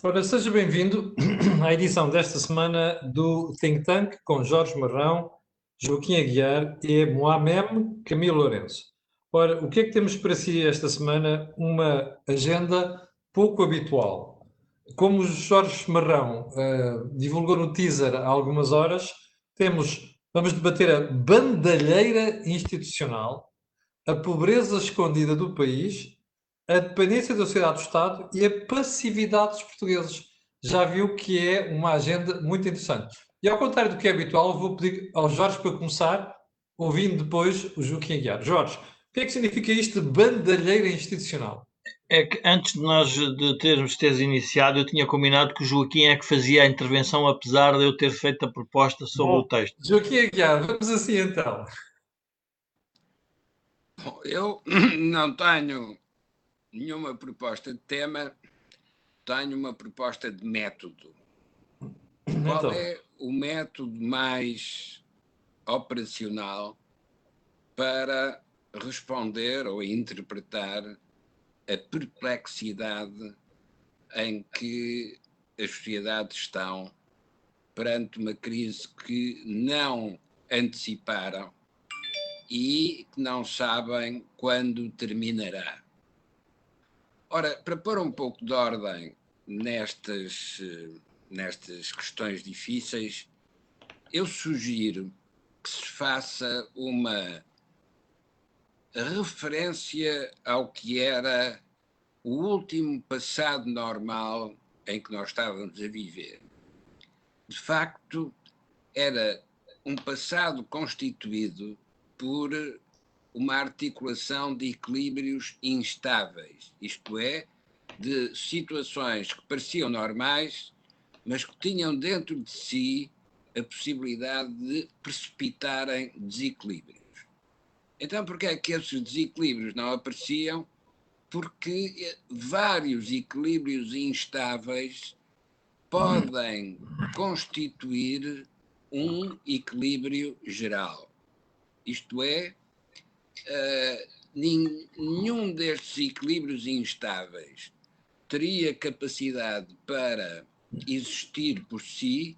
Ora, seja bem-vindo à edição desta semana do Think Tank com Jorge Marrão, Joaquim Aguiar e Moamem Camilo Lourenço. Ora, o que é que temos para si esta semana? Uma agenda pouco habitual. Como o Jorge Marrão divulgou no teaser há algumas horas, vamos debater a bandalheira institucional, a pobreza escondida do país, a dependência da sociedade-Estado e a passividade dos portugueses. Já viu que é uma agenda muito interessante. E ao contrário do que é habitual, vou pedir ao Jorge para começar, ouvindo depois o Joaquim Aguiar. Jorge, o que é que significa isto de bandalheira institucional? É que antes de nós de termos teres iniciado, eu tinha combinado que o Joaquim é que fazia a intervenção, apesar de eu ter feito a proposta sobre o Bom, texto. Joaquim Aguiar, vamos assim então. Bom, eu não tenho nenhuma proposta de tema, tenho uma proposta de método. Qual Então, é o método mais operacional para responder ou interpretar a perplexidade em que as sociedades estão perante uma crise que não anteciparam e que não sabem quando terminará? Ora, para pôr um pouco de ordem nestas questões difíceis, eu sugiro que se faça uma referência ao que era o último passado normal em que nós estávamos a viver. De facto, era um passado constituído por uma articulação de equilíbrios instáveis, isto é, de situações que pareciam normais, mas que tinham dentro de si a possibilidade de precipitarem desequilíbrios. Então, porquê é que esses desequilíbrios não apareciam? Porque vários equilíbrios instáveis podem constituir um equilíbrio geral. Isto é, nenhum destes equilíbrios instáveis teria capacidade para existir por si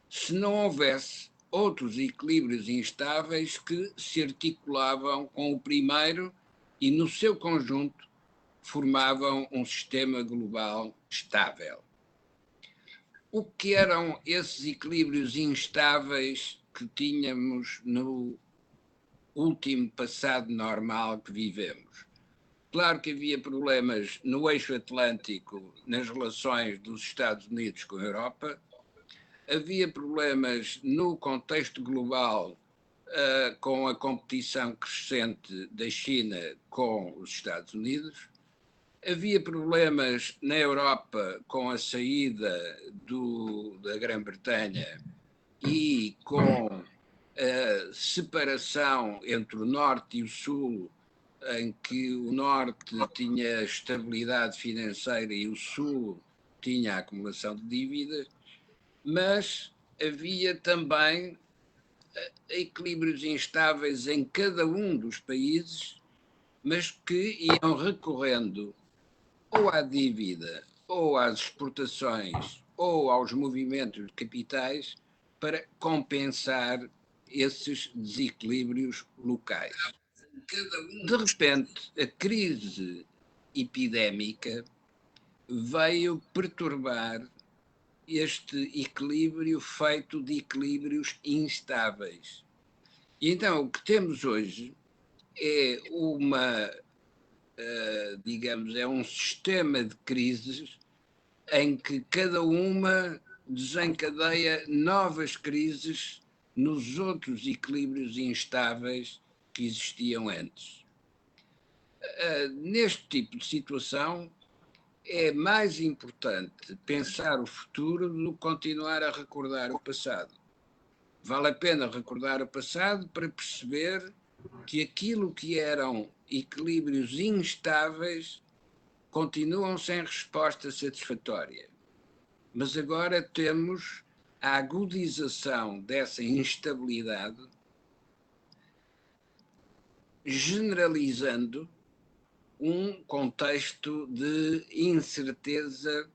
se não houvesse outros equilíbrios instáveis que se articulavam com o primeiro e, no seu conjunto, formavam um sistema global estável. O que eram esses equilíbrios instáveis que tínhamos no último passado normal que vivemos? Claro que havia problemas no eixo atlântico nas relações dos Estados Unidos com a Europa, havia problemas no contexto global com a competição crescente da China com os Estados Unidos, havia problemas na Europa com a saída da Grã-Bretanha e com a separação entre o Norte e o Sul, em que o Norte tinha estabilidade financeira e o Sul tinha a acumulação de dívidas, mas havia também equilíbrios instáveis em cada um dos países, mas que iam recorrendo ou à dívida, ou às exportações, ou aos movimentos de capitais para compensar esses desequilíbrios locais. De repente, a crise epidémica veio perturbar este equilíbrio feito de equilíbrios instáveis. E então o que temos hoje é digamos, é um sistema de crises em que cada uma desencadeia novas crises nos outros equilíbrios instáveis que existiam antes. Neste tipo de situação, é mais importante pensar o futuro do que continuar a recordar o passado. Vale a pena recordar o passado para perceber que aquilo que eram equilíbrios instáveis continuam sem resposta satisfatória. Mas agora temos a agudização dessa instabilidade, generalizando um contexto de incerteza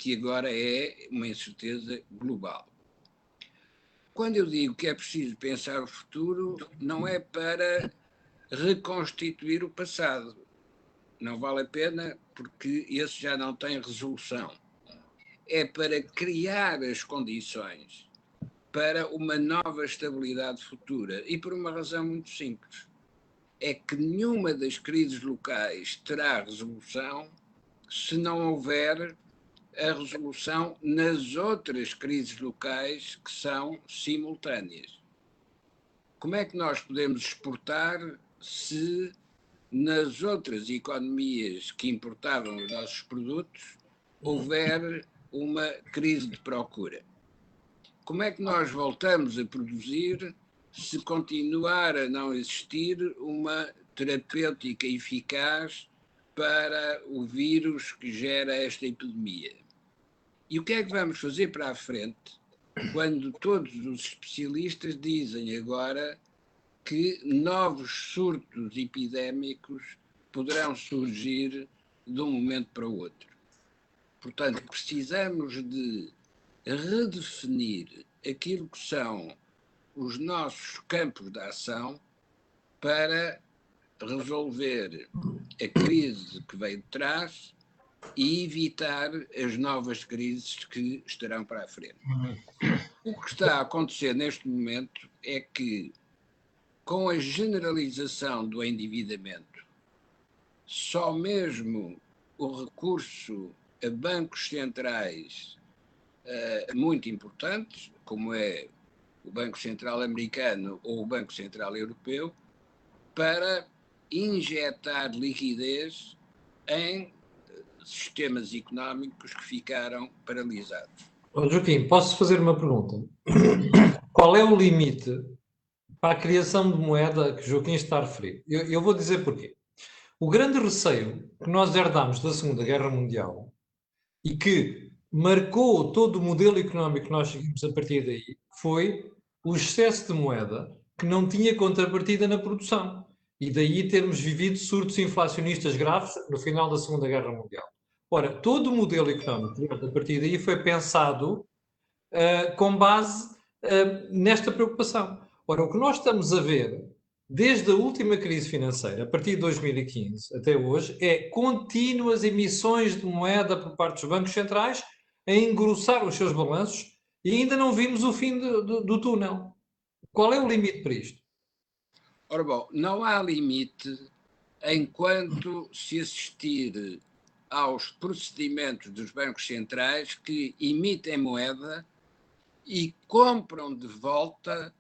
que agora é uma incerteza global. Quando eu digo que é preciso pensar o futuro, não é para reconstituir o passado. Não vale a pena, porque esse já não tem resolução. É para criar as condições para uma nova estabilidade futura. E por uma razão muito simples. É que nenhuma das crises locais terá resolução se não houver a resolução nas outras crises locais que são simultâneas. Como é que nós podemos exportar se nas outras economias que importavam os nossos produtos houver uma crise de procura? Como é que nós voltamos a produzir se continuar a não existir uma terapêutica eficaz para o vírus que gera esta epidemia? E o que é que vamos fazer para a frente quando todos os especialistas dizem agora que novos surtos epidémicos poderão surgir de um momento para o outro? Portanto, precisamos de redefinir aquilo que são os nossos campos de ação para resolver a crise que veio de trás e evitar as novas crises que estarão para a frente. O que está a acontecer neste momento é que, com a generalização do endividamento, só mesmo o recurso a bancos centrais muito importantes, como é o Banco Central Americano ou o Banco Central Europeu, para injetar liquidez em sistemas económicos que ficaram paralisados. Joaquim, posso fazer uma pergunta? Qual é o limite para a criação de moeda que Joaquim está a referir? Eu vou dizer porquê. O grande receio que nós herdámos da Segunda Guerra Mundial e que marcou todo o modelo económico que nós seguimos a partir daí foi o excesso de moeda que não tinha contrapartida na produção. E daí termos vivido surtos inflacionistas graves no final da Segunda Guerra Mundial. Ora, todo o modelo económico a partir daí foi pensado com base nesta preocupação. Ora, o que nós estamos a ver desde a última crise financeira, a partir de 2015 até hoje, é contínuas emissões de moeda por parte dos bancos centrais a engrossar os seus balanços e ainda não vimos o fim do túnel. Qual é o limite para isto? Ora bom, não há limite enquanto se assistir aos procedimentos dos bancos centrais que emitem moeda e compram de volta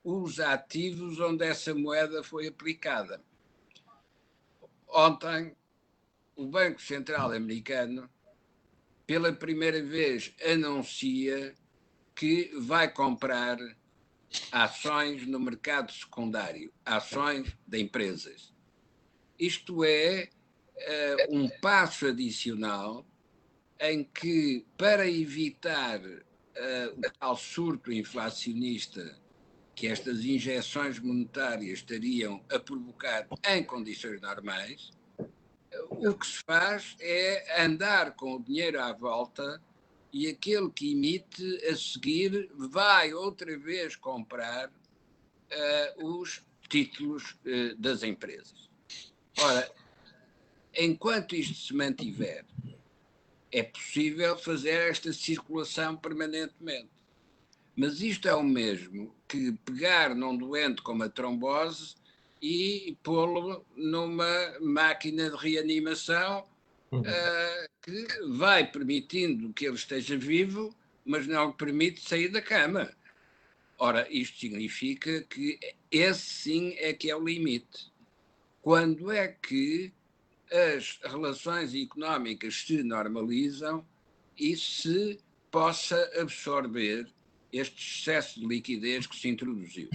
os ativos onde essa moeda foi aplicada. Ontem, o Banco Central Americano, pela primeira vez, anuncia que vai comprar ações no mercado secundário, ações de empresas. Isto é um passo adicional em que, para evitar o tal surto inflacionista que estas injeções monetárias estariam a provocar em condições normais, o que se faz é andar com o dinheiro à volta e aquele que emite a seguir vai outra vez comprar os títulos das empresas. Ora, enquanto isto se mantiver, é possível fazer esta circulação permanentemente. Mas isto é o mesmo que pegar num doente com uma trombose e pô-lo numa máquina de reanimação que vai permitindo que ele esteja vivo, mas não lhe permite sair da cama. Ora, isto significa que esse sim é que é o limite. Quando é que as relações económicas se normalizam e se possa absorver este excesso de liquidez que se introduziu.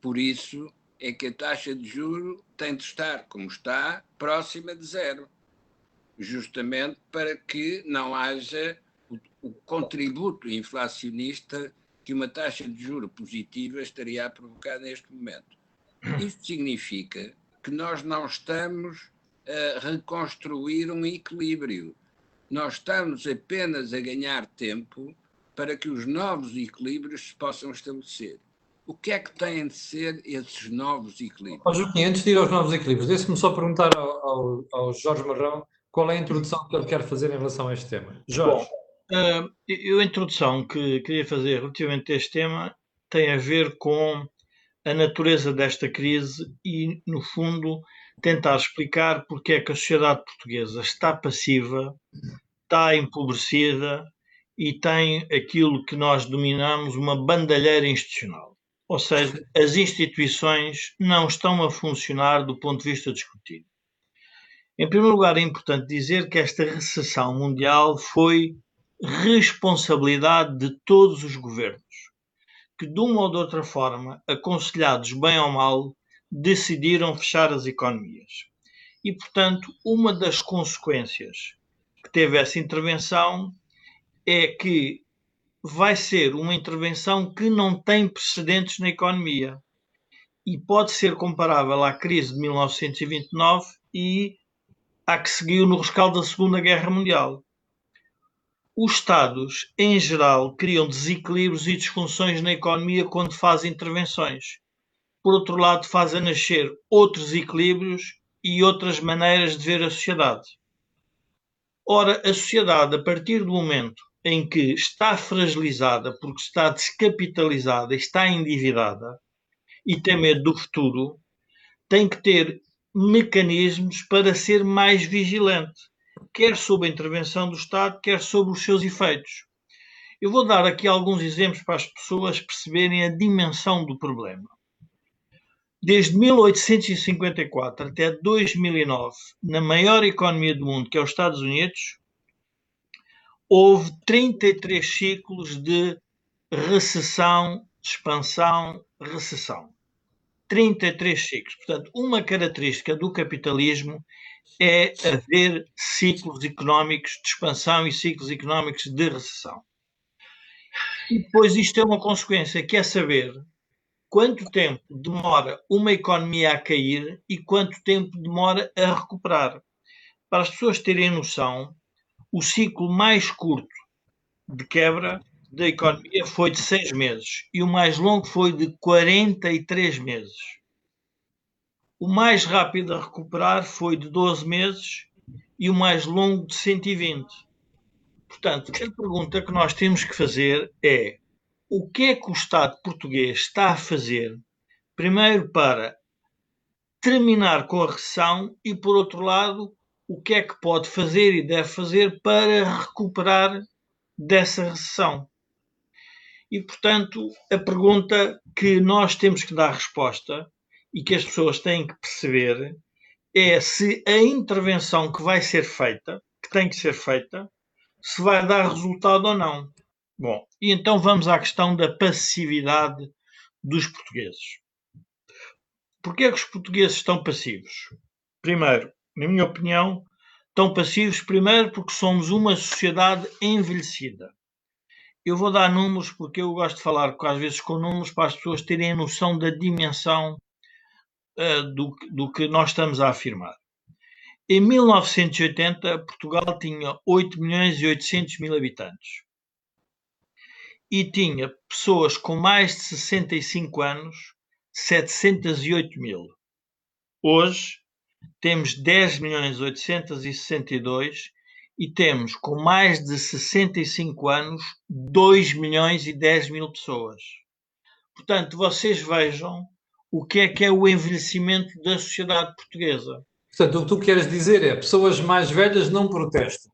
Por isso é que a taxa de juro tem de estar, como está, próxima de zero, justamente para que não haja o contributo inflacionista que uma taxa de juro positiva estaria a provocar neste momento. Isto significa que nós não estamos a reconstruir um equilíbrio. nós estamos apenas a ganhar tempo para que os novos equilíbrios se possam estabelecer. O que é que têm de ser esses novos equilíbrios? Joaquim, antes de ir aos novos equilíbrios, deixe-me só perguntar ao Jorge Marrão qual é a introdução que ele quer fazer em relação a este tema. Jorge. Bom, a introdução que queria fazer relativamente a este tema tem a ver com a natureza desta crise e, no fundo, tentar explicar porque é que a sociedade portuguesa está passiva, está empobrecida e tem aquilo que nós denominamos uma bandalheira institucional. Ou seja, as instituições não estão a funcionar do ponto de vista discutido. Em primeiro lugar, é importante dizer que esta recessão mundial foi responsabilidade de todos os governos, que de uma ou de outra forma, aconselhados bem ou mal, decidiram fechar as economias. E, portanto, uma das consequências que teve essa intervenção é que vai ser uma intervenção que não tem precedentes na economia e pode ser comparável à crise de 1929 e à que seguiu no rescaldo da Segunda Guerra Mundial. Os Estados, em geral, criam desequilíbrios e disfunções na economia quando fazem intervenções. Por outro lado, fazem nascer outros equilíbrios e outras maneiras de ver a sociedade. Ora, a sociedade, a partir do momento em que está fragilizada porque está descapitalizada, está endividada e tem medo do futuro, tem que ter mecanismos para ser mais vigilante, quer sob a intervenção do Estado, quer sobre os seus efeitos. Eu vou dar aqui alguns exemplos para as pessoas perceberem a dimensão do problema. Desde 1854 até 2009, na maior economia do mundo, que é os Estados Unidos, houve 33 ciclos de recessão, expansão, recessão. 33 ciclos. Portanto, uma característica do capitalismo é haver ciclos económicos de expansão e ciclos económicos de recessão. E depois isto é uma consequência, que é saber quanto tempo demora uma economia a cair e quanto tempo demora a recuperar. Para as pessoas terem noção, o ciclo mais curto de quebra da economia foi de 6 meses e o mais longo foi de 43 meses. O mais rápido a recuperar foi de 12 meses e o mais longo de 120. Portanto, a pergunta que nós temos que fazer é: o que é que o Estado português está a fazer, primeiro para terminar com a recessão e, por outro lado, o que é que pode fazer e deve fazer para recuperar dessa recessão? E, portanto, a pergunta que nós temos que dar resposta e que as pessoas têm que perceber é se a intervenção que vai ser feita, que tem que ser feita, se vai dar resultado ou não. Bom, e então vamos à questão da passividade dos portugueses. Porquê é que os portugueses estão passivos? Primeiro, na minha opinião, estão passivos primeiro porque somos uma sociedade envelhecida. Eu vou dar números porque eu gosto de falar às vezes com números para as pessoas terem a noção da dimensão do que nós estamos a afirmar. Em 1980, Portugal tinha 8 milhões e 800 mil habitantes e tinha pessoas com mais de 65 anos, 708 mil. Hoje temos 10 milhões 862 e temos com mais de 65 anos 2 milhões e 10 mil pessoas. Portanto, vocês vejam o que é o envelhecimento da sociedade portuguesa. Portanto, o que tu queres dizer é: pessoas mais velhas não protestam,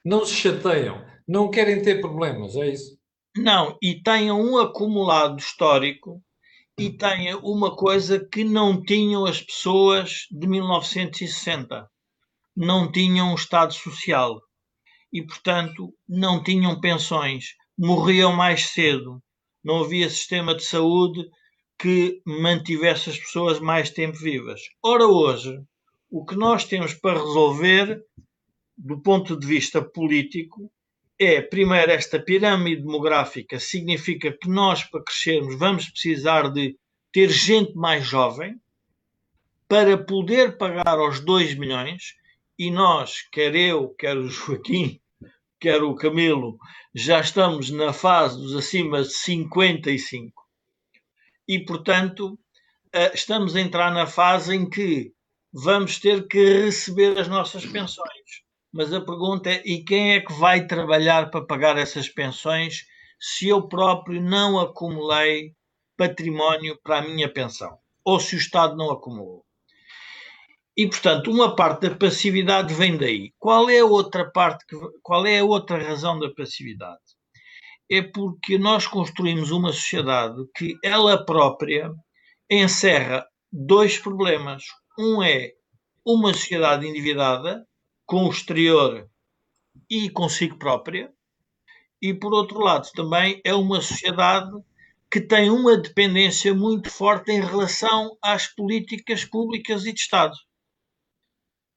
não se chateiam, não querem ter problemas, é isso? Não, e tenham um acumulado histórico e tenham uma coisa que não tinham as pessoas de 1960. Não tinham um Estado Social e, portanto, não tinham pensões, morriam mais cedo, não havia sistema de saúde que mantivesse as pessoas mais tempo vivas. Ora, hoje, o que nós temos para resolver, do ponto de vista político, é, primeiro, esta pirâmide demográfica significa que nós, para crescermos, vamos precisar de ter gente mais jovem para poder pagar aos 2 milhões, e nós, quer eu, quer o Joaquim, quer o Camilo, já estamos na fase dos acima de 55. E, portanto, estamos a entrar na fase em que vamos ter que receber as nossas pensões. Mas a pergunta é, e quem é que vai trabalhar para pagar essas pensões se eu próprio não acumulei património para a minha pensão? Ou se o Estado não acumulou? E, portanto, uma parte da passividade vem daí. Qual é a outra parte? Qual é a outra razão da passividade? É porque nós construímos uma sociedade que ela própria encerra dois problemas. Um é uma sociedade endividada com o exterior e consigo própria, e por outro lado também é uma sociedade que tem uma dependência muito forte em relação às políticas públicas e de Estado.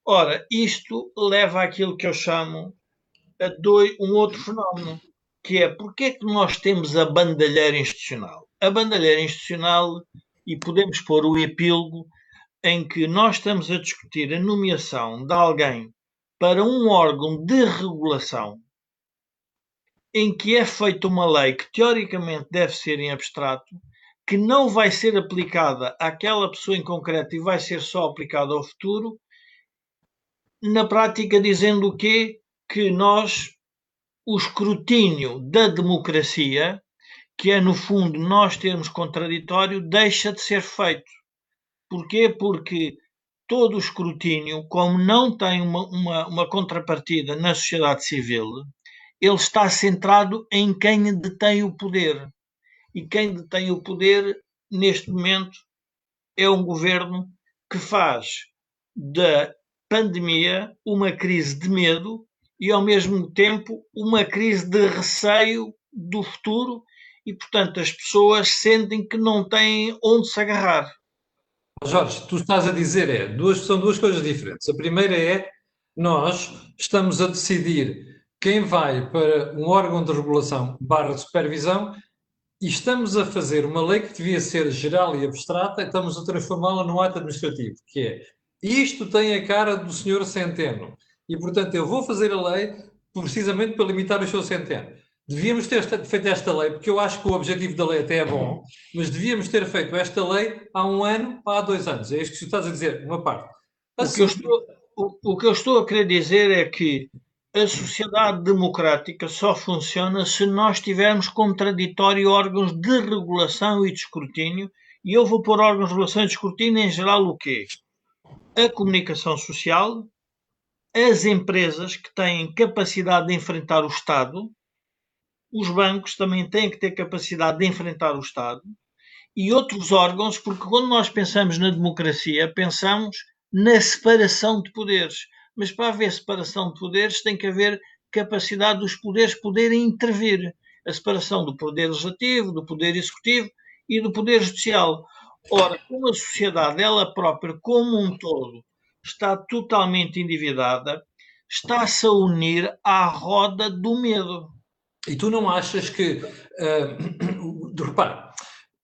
Ora, isto leva àquilo que eu chamo um outro fenómeno, que é porque é que nós temos a bandalheira institucional? A bandalheira institucional, e podemos pôr o epílogo, em que nós estamos a discutir a nomeação de alguém para um órgão de regulação, em que é feita uma lei que teoricamente deve ser em abstrato, que não vai ser aplicada àquela pessoa em concreto e vai ser só aplicada ao futuro, na prática dizendo o quê? Que nós, o escrutínio da democracia, que é no fundo nós termos contraditório, deixa de ser feito. Porquê? Porque todo o escrutínio, como não tem uma contrapartida na sociedade civil, ele está centrado em quem detém o poder. E quem detém o poder, neste momento, é um governo que faz da pandemia uma crise de medo e, ao mesmo tempo, uma crise de receio do futuro e, portanto, as pessoas sentem que não têm onde se agarrar. Jorge, tu estás a dizer são duas coisas diferentes. A primeira é, nós estamos a decidir quem vai para um órgão de regulação / supervisão e estamos a fazer uma lei que devia ser geral e abstrata, e estamos a transformá-la num ato administrativo, que é, isto tem a cara do senhor Centeno, e portanto eu vou fazer a lei precisamente para limitar o seu Centeno. Devíamos ter feito esta lei, porque eu acho que o objetivo da lei até é bom, mas devíamos ter feito esta lei há 1 ano ou há 2 anos. É isto que tu estás a dizer, uma parte. O que eu estou a querer dizer é que a sociedade democrática só funciona se nós tivermos contraditório órgãos de regulação e de escrutínio, e eu vou pôr órgãos de regulação e de escrutínio em geral o quê? A comunicação social, as empresas que têm capacidade de enfrentar o Estado, os bancos também têm que ter capacidade de enfrentar o Estado, e outros órgãos, porque quando nós pensamos na democracia, pensamos na separação de poderes. Mas para haver separação de poderes tem que haver capacidade dos poderes poderem intervir. A separação do poder legislativo, do poder executivo e do poder judicial. Ora, como a sociedade, ela própria, como um todo, está totalmente endividada, está-se a unir à roda do medo. E tu não achas que... repara,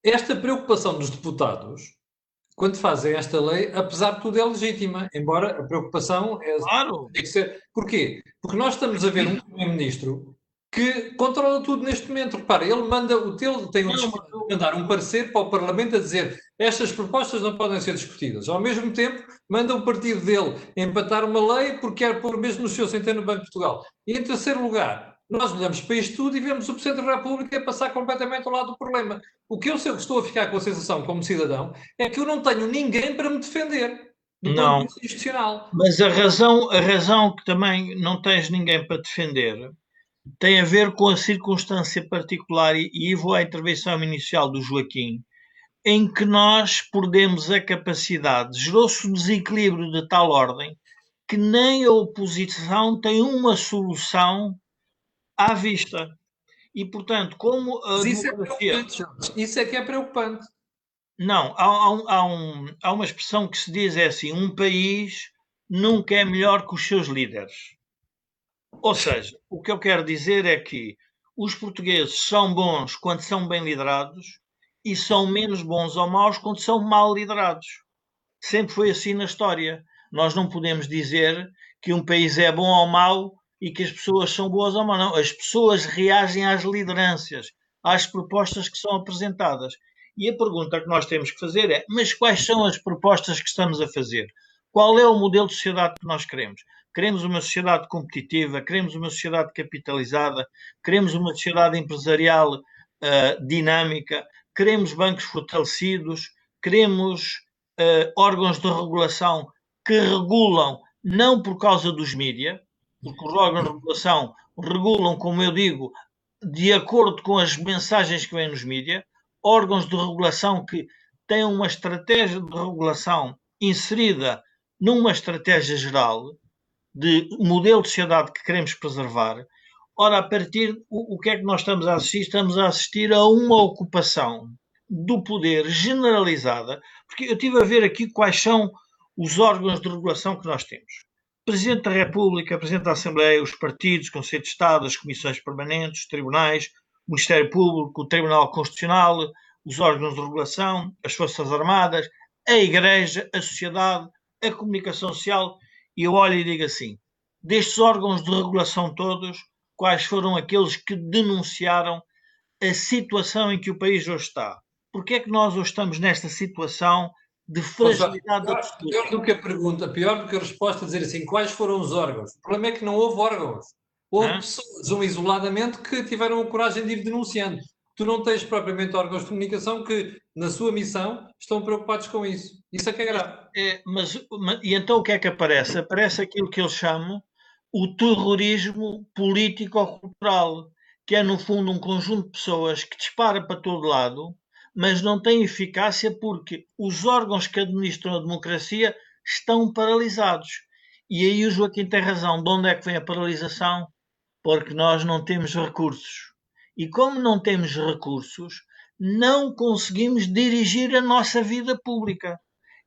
esta preocupação dos deputados, quando fazem esta lei, apesar de tudo é legítima, embora a preocupação Claro. tem que ser... Porquê? Porque nós estamos a ver um primeiro-ministro que controla tudo neste momento. Repara, ele tem de mandar um parecer para o Parlamento a dizer estas propostas não podem ser discutidas. Ao mesmo tempo, manda o partido dele empatar uma lei porque quer pôr mesmo no seu Centeno no Banco de Portugal. E em terceiro lugar, nós olhamos para isto tudo e vemos o Presidente da República passar completamente ao lado do problema. O que eu estou a ficar com a sensação, como cidadão, é que eu não tenho ninguém para me defender do ponto de vista institucional. Mas a razão que também não tens ninguém para defender tem a ver com a circunstância particular, e vou à intervenção inicial do Joaquim, em que nós perdemos a capacidade, gerou-se um desequilíbrio de tal ordem que nem a oposição tem uma solução à vista. E, portanto, como a democracia... Isso é que é preocupante. Não, há uma expressão que se diz assim, um país nunca é melhor que os seus líderes. Ou seja, o que eu quero dizer é que os portugueses são bons quando são bem liderados e são menos bons ou maus quando são mal liderados. Sempre foi assim na história. Nós não podemos dizer que um país é bom ou mau e que as pessoas são boas ou não. As pessoas reagem às lideranças, às propostas que são apresentadas. E a pergunta que nós temos que fazer é: mas quais são as propostas que estamos a fazer? Qual é o modelo de sociedade que nós queremos? Queremos uma sociedade competitiva, queremos uma sociedade capitalizada, queremos uma sociedade empresarial dinâmica, queremos bancos fortalecidos, queremos órgãos de regulação que regulam não por causa dos mídias, porque os órgãos de regulação regulam, como eu digo, de acordo com as mensagens que vêm nos mídias, órgãos de regulação que têm uma estratégia de regulação inserida numa estratégia geral de modelo de sociedade que queremos preservar. Ora, a partir o que é que nós estamos a assistir? Estamos a assistir a uma ocupação do poder generalizada, porque eu estive a ver aqui quais são os órgãos de regulação que nós temos. Presidente da República, Presidente da Assembleia, os partidos, Conselho de Estado, as comissões permanentes, os tribunais, o Ministério Público, o Tribunal Constitucional, os órgãos de regulação, as Forças Armadas, a Igreja, a sociedade, a comunicação social. E eu olho e digo assim: destes órgãos de regulação todos, quais foram aqueles que denunciaram a situação em que o país hoje está? Porque é que nós hoje estamos nesta situação de fragilidade absoluta? Pior do que a pergunta, pior do que a resposta, dizer assim, quais foram os órgãos? O problema é que não houve órgãos. Houve pessoas, isoladamente, que tiveram a coragem de ir denunciando. Tu não tens propriamente órgãos de comunicação que, na sua missão, estão preocupados com isso. Isso é que é grave. E então o que é que aparece? Aparece aquilo que eles chamam o terrorismo político-cultural, que é, no fundo, um conjunto de pessoas que dispara para todo lado, mas não tem eficácia porque os órgãos que administram a democracia estão paralisados. E aí o Joaquim tem razão. De onde é que vem a paralisação? Porque nós não temos recursos. E como não temos recursos, não conseguimos dirigir a nossa vida pública.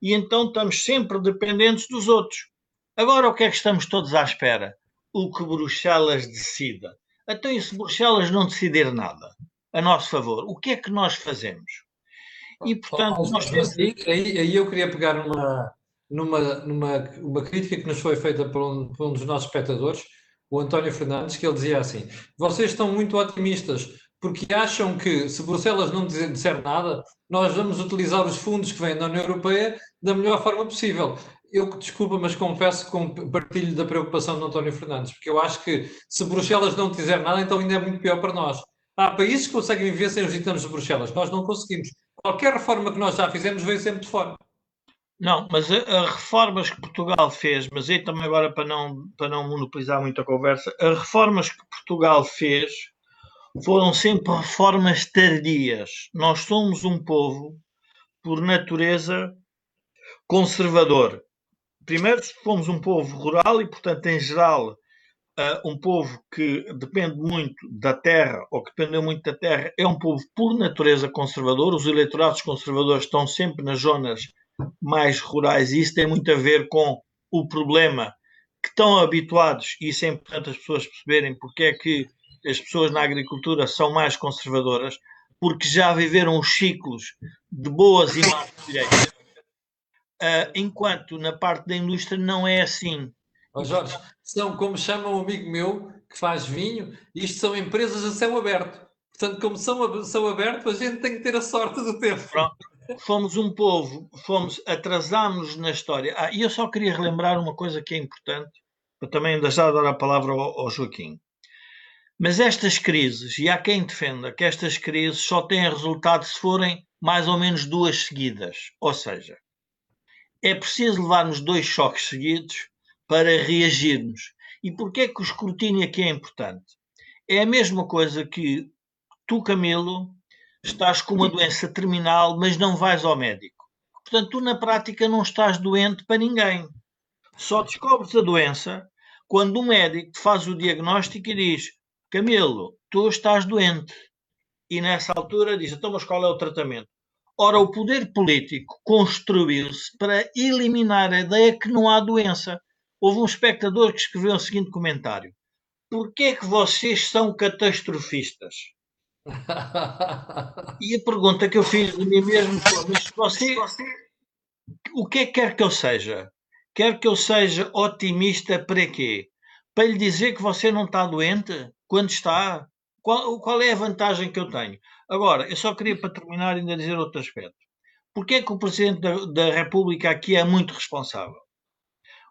E então estamos sempre dependentes dos outros. Agora o que é que estamos todos à espera? O que Bruxelas decida. Então, e se Bruxelas não decidir nada a nosso favor, o que é que nós fazemos? E, portanto, aí eu queria pegar numa crítica que nos foi feita por um dos nossos espectadores, o António Fernandes, que ele dizia assim: vocês estão muito otimistas porque acham que, se Bruxelas não disser nada, nós vamos utilizar os fundos que vêm da União Europeia da melhor forma possível. Eu, desculpa, mas confesso que partilho da preocupação do António Fernandes, porque eu acho que, se Bruxelas não disser nada, então ainda é muito pior para nós. Há países que conseguem viver sem os ditames de Bruxelas, nós não conseguimos. Qualquer reforma que nós já fizemos veio sempre de fora. Não, mas as reformas que Portugal fez, mas aí também agora para não monopolizar muito a conversa, as reformas que Portugal fez foram sempre reformas tardias. Nós somos um povo, por natureza, conservador. Primeiro, fomos um povo rural e, portanto, em geral, um povo que depende muito da terra, ou que dependeu muito da terra, é um povo, por natureza, conservador. Os eleitorados conservadores estão sempre nas zonas mais rurais e isso tem muito a ver com o problema que estão habituados, e isso é importante as pessoas perceberem porque é que as pessoas na agricultura são mais conservadoras, porque já viveram os ciclos de boas e más colheitas, enquanto na parte da indústria não é assim. Jorge, são, como chama um amigo meu que faz vinho, isto são empresas a céu aberto. Portanto, como são a céu aberto, a gente tem que ter a sorte do tempo. Pronto. Fomos um povo, atrasámos-nos na história. E eu só queria relembrar uma coisa que é importante, para também deixar de dar a palavra ao Joaquim. Mas estas crises, e há quem defenda que estas crises só têm resultado se forem mais ou menos duas seguidas. Ou seja, é preciso levarmos 2 choques seguidos para reagirmos. E porquê é que o escrutínio aqui é importante? É a mesma coisa que tu, Camilo, estás com uma doença terminal, mas não vais ao médico. Portanto, tu na prática não estás doente para ninguém. Só descobres a doença quando um médico te faz o diagnóstico e diz: Camilo, tu estás doente. E nessa altura diz: então, mas qual é o tratamento? Ora, o poder político construiu-se para eliminar a ideia que não há doença. Houve um espectador que escreveu o seguinte comentário: porquê é que vocês são catastrofistas? E a pergunta que eu fiz de mim mesmo foi: mas você, o que é que quer que eu seja? Quer que eu seja otimista para quê? para lhe dizer que você não está doente quando está? Qual é a vantagem que eu tenho? Agora, eu só queria, para terminar, ainda dizer outro aspecto. Porquê é que o Presidente da República aqui é muito responsável?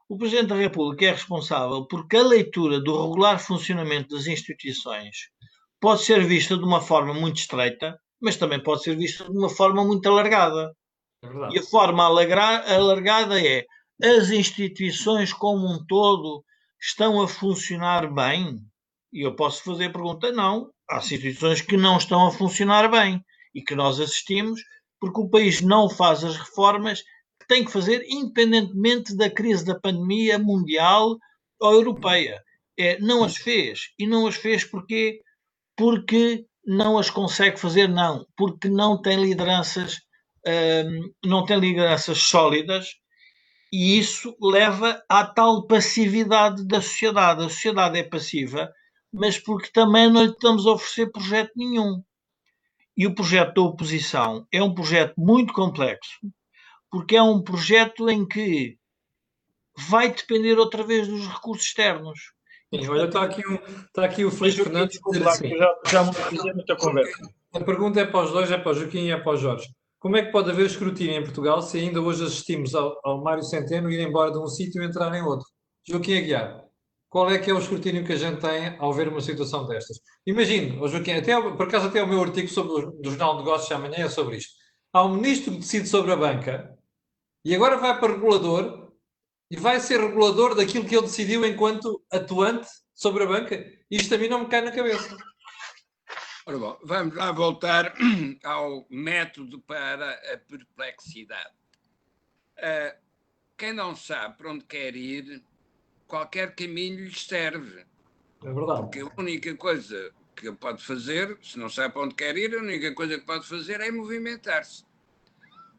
O Presidente da República é responsável porque a leitura do regular funcionamento das instituições pode ser vista de uma forma muito estreita, mas também pode ser vista de uma forma muito alargada. É E verdade. a forma alargada é: as instituições como um todo estão a funcionar bem? E eu posso fazer a pergunta: não. Há instituições que não estão a funcionar bem e que nós assistimos porque o país não faz as reformas que tem que fazer, independentemente da crise da pandemia mundial ou europeia. Não as fez. E não as fez porquê? Porque não as consegue fazer, não. Porque não tem lideranças sólidas, e isso leva à tal passividade da sociedade. A sociedade é passiva, mas porque também não lhe estamos a oferecer projeto nenhum. E o projeto da oposição é um projeto muito complexo, porque é um projeto em que vai depender outra vez dos recursos externos. Sim, olha, está aqui o Felipe Fernandes a dizer Desculpa lá, assim. que eu já monopolizei muita conversa. A pergunta é para os dois, é para o Joaquim e é para o Jorge. Como é que pode haver escrutínio em Portugal se ainda hoje assistimos ao Mário Centeno ir embora de um sítio e entrar em outro? Joaquim Aguiar, qual é que é o escrutínio que a gente tem ao ver uma situação destas? Imagino, ó Joaquim, por acaso até o meu artigo do Jornal de Negócios amanhã é sobre isto. Há um ministro que decide sobre a banca e agora vai para regulador e vai ser regulador daquilo que ele decidiu enquanto atuante sobre a banca. Isto a mim não me cai na cabeça. Ora bom, vamos lá voltar ao método para a perplexidade. Quem não sabe para onde quer ir, qualquer caminho lhe serve. É verdade. Porque a única coisa que pode fazer, se não sabe para onde quer ir, a única coisa que pode fazer é movimentar-se.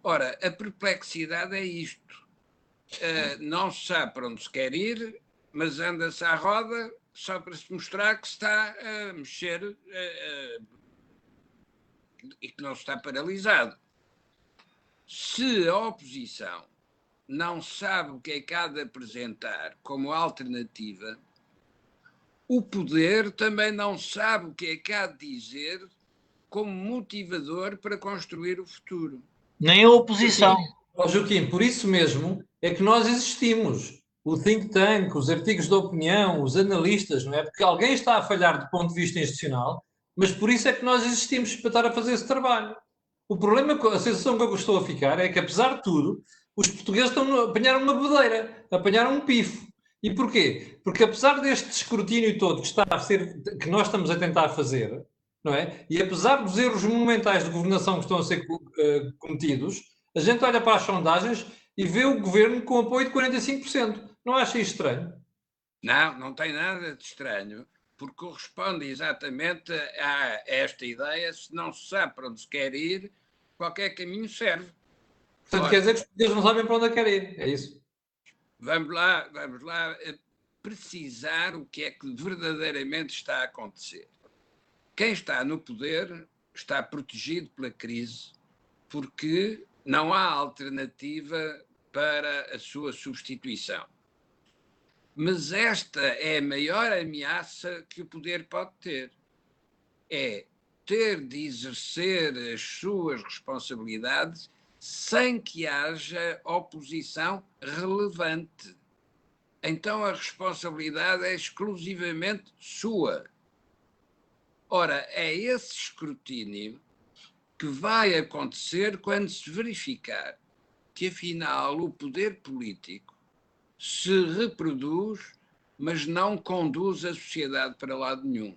Ora, a perplexidade é isto. Não se sabe para onde se quer ir, mas anda-se à roda só para se mostrar que se está a mexer e que não está paralisado. Se a oposição não sabe o que há de apresentar como alternativa, o poder também não sabe o que há de dizer como motivador para construir o futuro. Nem a oposição. Joaquim, por isso mesmo é que nós existimos. O think tank, os artigos de opinião, os analistas, não é? Porque alguém está a falhar do ponto de vista institucional, mas por isso é que nós existimos para estar a fazer esse trabalho. O problema, a sensação que eu estou a ficar é que, apesar de tudo, os portugueses estão a apanhar uma bodeira, a apanhar um pifo. E porquê? Porque apesar deste escrutínio todo que nós estamos a tentar fazer, não é? E apesar dos erros monumentais de governação que estão a ser cometidos, a gente olha para as sondagens e vê o governo com apoio de 45%. Não acha isso estranho? Não, não tem nada de estranho, porque corresponde exatamente a esta ideia: se não se sabe para onde se quer ir, qualquer caminho serve. Portanto, quer dizer que os portugueses não sabem para onde querem ir, é isso? Vamos lá precisar o que é que verdadeiramente está a acontecer. Quem está no poder está protegido pela crise porque não há alternativa para a sua substituição. Mas esta é a maior ameaça que o poder pode ter. É ter de exercer as suas responsabilidades sem que haja oposição relevante. Então a responsabilidade é exclusivamente sua. Ora, é esse escrutínio que vai acontecer quando se verificar que, afinal, o poder político se reproduz, mas não conduz a sociedade para lado nenhum.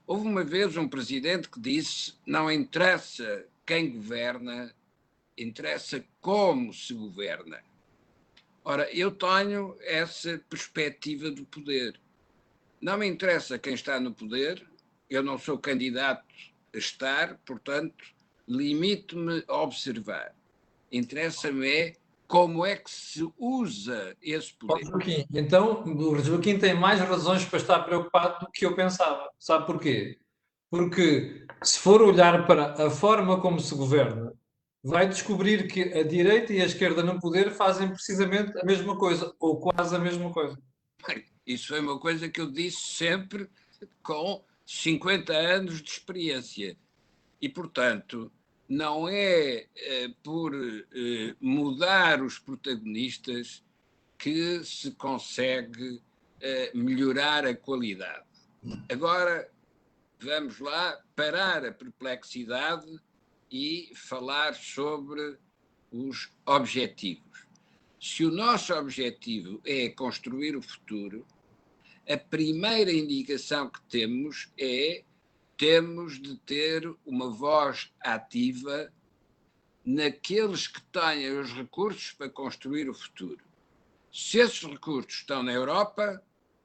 Houve uma vez um presidente que disse: não interessa quem governa, interessa como se governa. Ora, eu tenho essa perspectiva do poder. Não me interessa quem está no poder, eu não sou candidato a estar, portanto, limito-me a observar. Interessa-me é como é que se usa esse poder. Joaquim, então, o Joaquim tem mais razões para estar preocupado do que eu pensava. Sabe porquê? Porque se for olhar para a forma como se governa, vai descobrir que a direita e a esquerda no poder fazem precisamente a mesma coisa, ou quase a mesma coisa. Isso foi uma coisa que eu disse sempre com 50 anos de experiência. E, portanto, não é por mudar os protagonistas que se consegue melhorar a qualidade. Agora, vamos lá parar a perplexidade e falar sobre os objetivos. Se o nosso objetivo é construir o futuro, a primeira indicação que temos é temos de ter uma voz ativa naqueles que tenham os recursos para construir o futuro. Se esses recursos estão na Europa,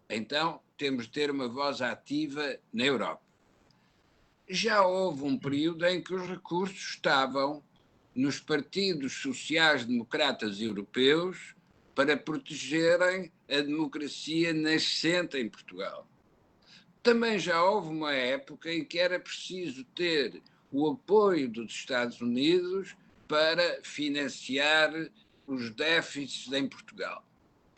então temos de ter uma voz ativa na Europa. Já houve um período em que os recursos estavam nos partidos sociais-democratas europeus para protegerem a democracia nascente em Portugal. Também já houve uma época em que era preciso ter o apoio dos Estados Unidos para financiar os déficits em Portugal.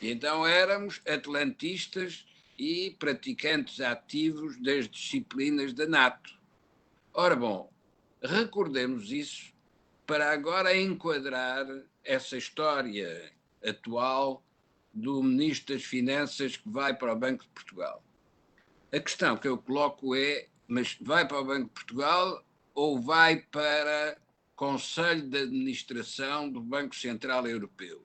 E então éramos atlantistas e praticantes ativos das disciplinas da NATO. Ora bom, recordemos isso para agora enquadrar essa história atual do Ministro das Finanças que vai para o Banco de Portugal. A questão que eu coloco é, mas vai para o Banco de Portugal ou vai para Conselho de Administração do Banco Central Europeu?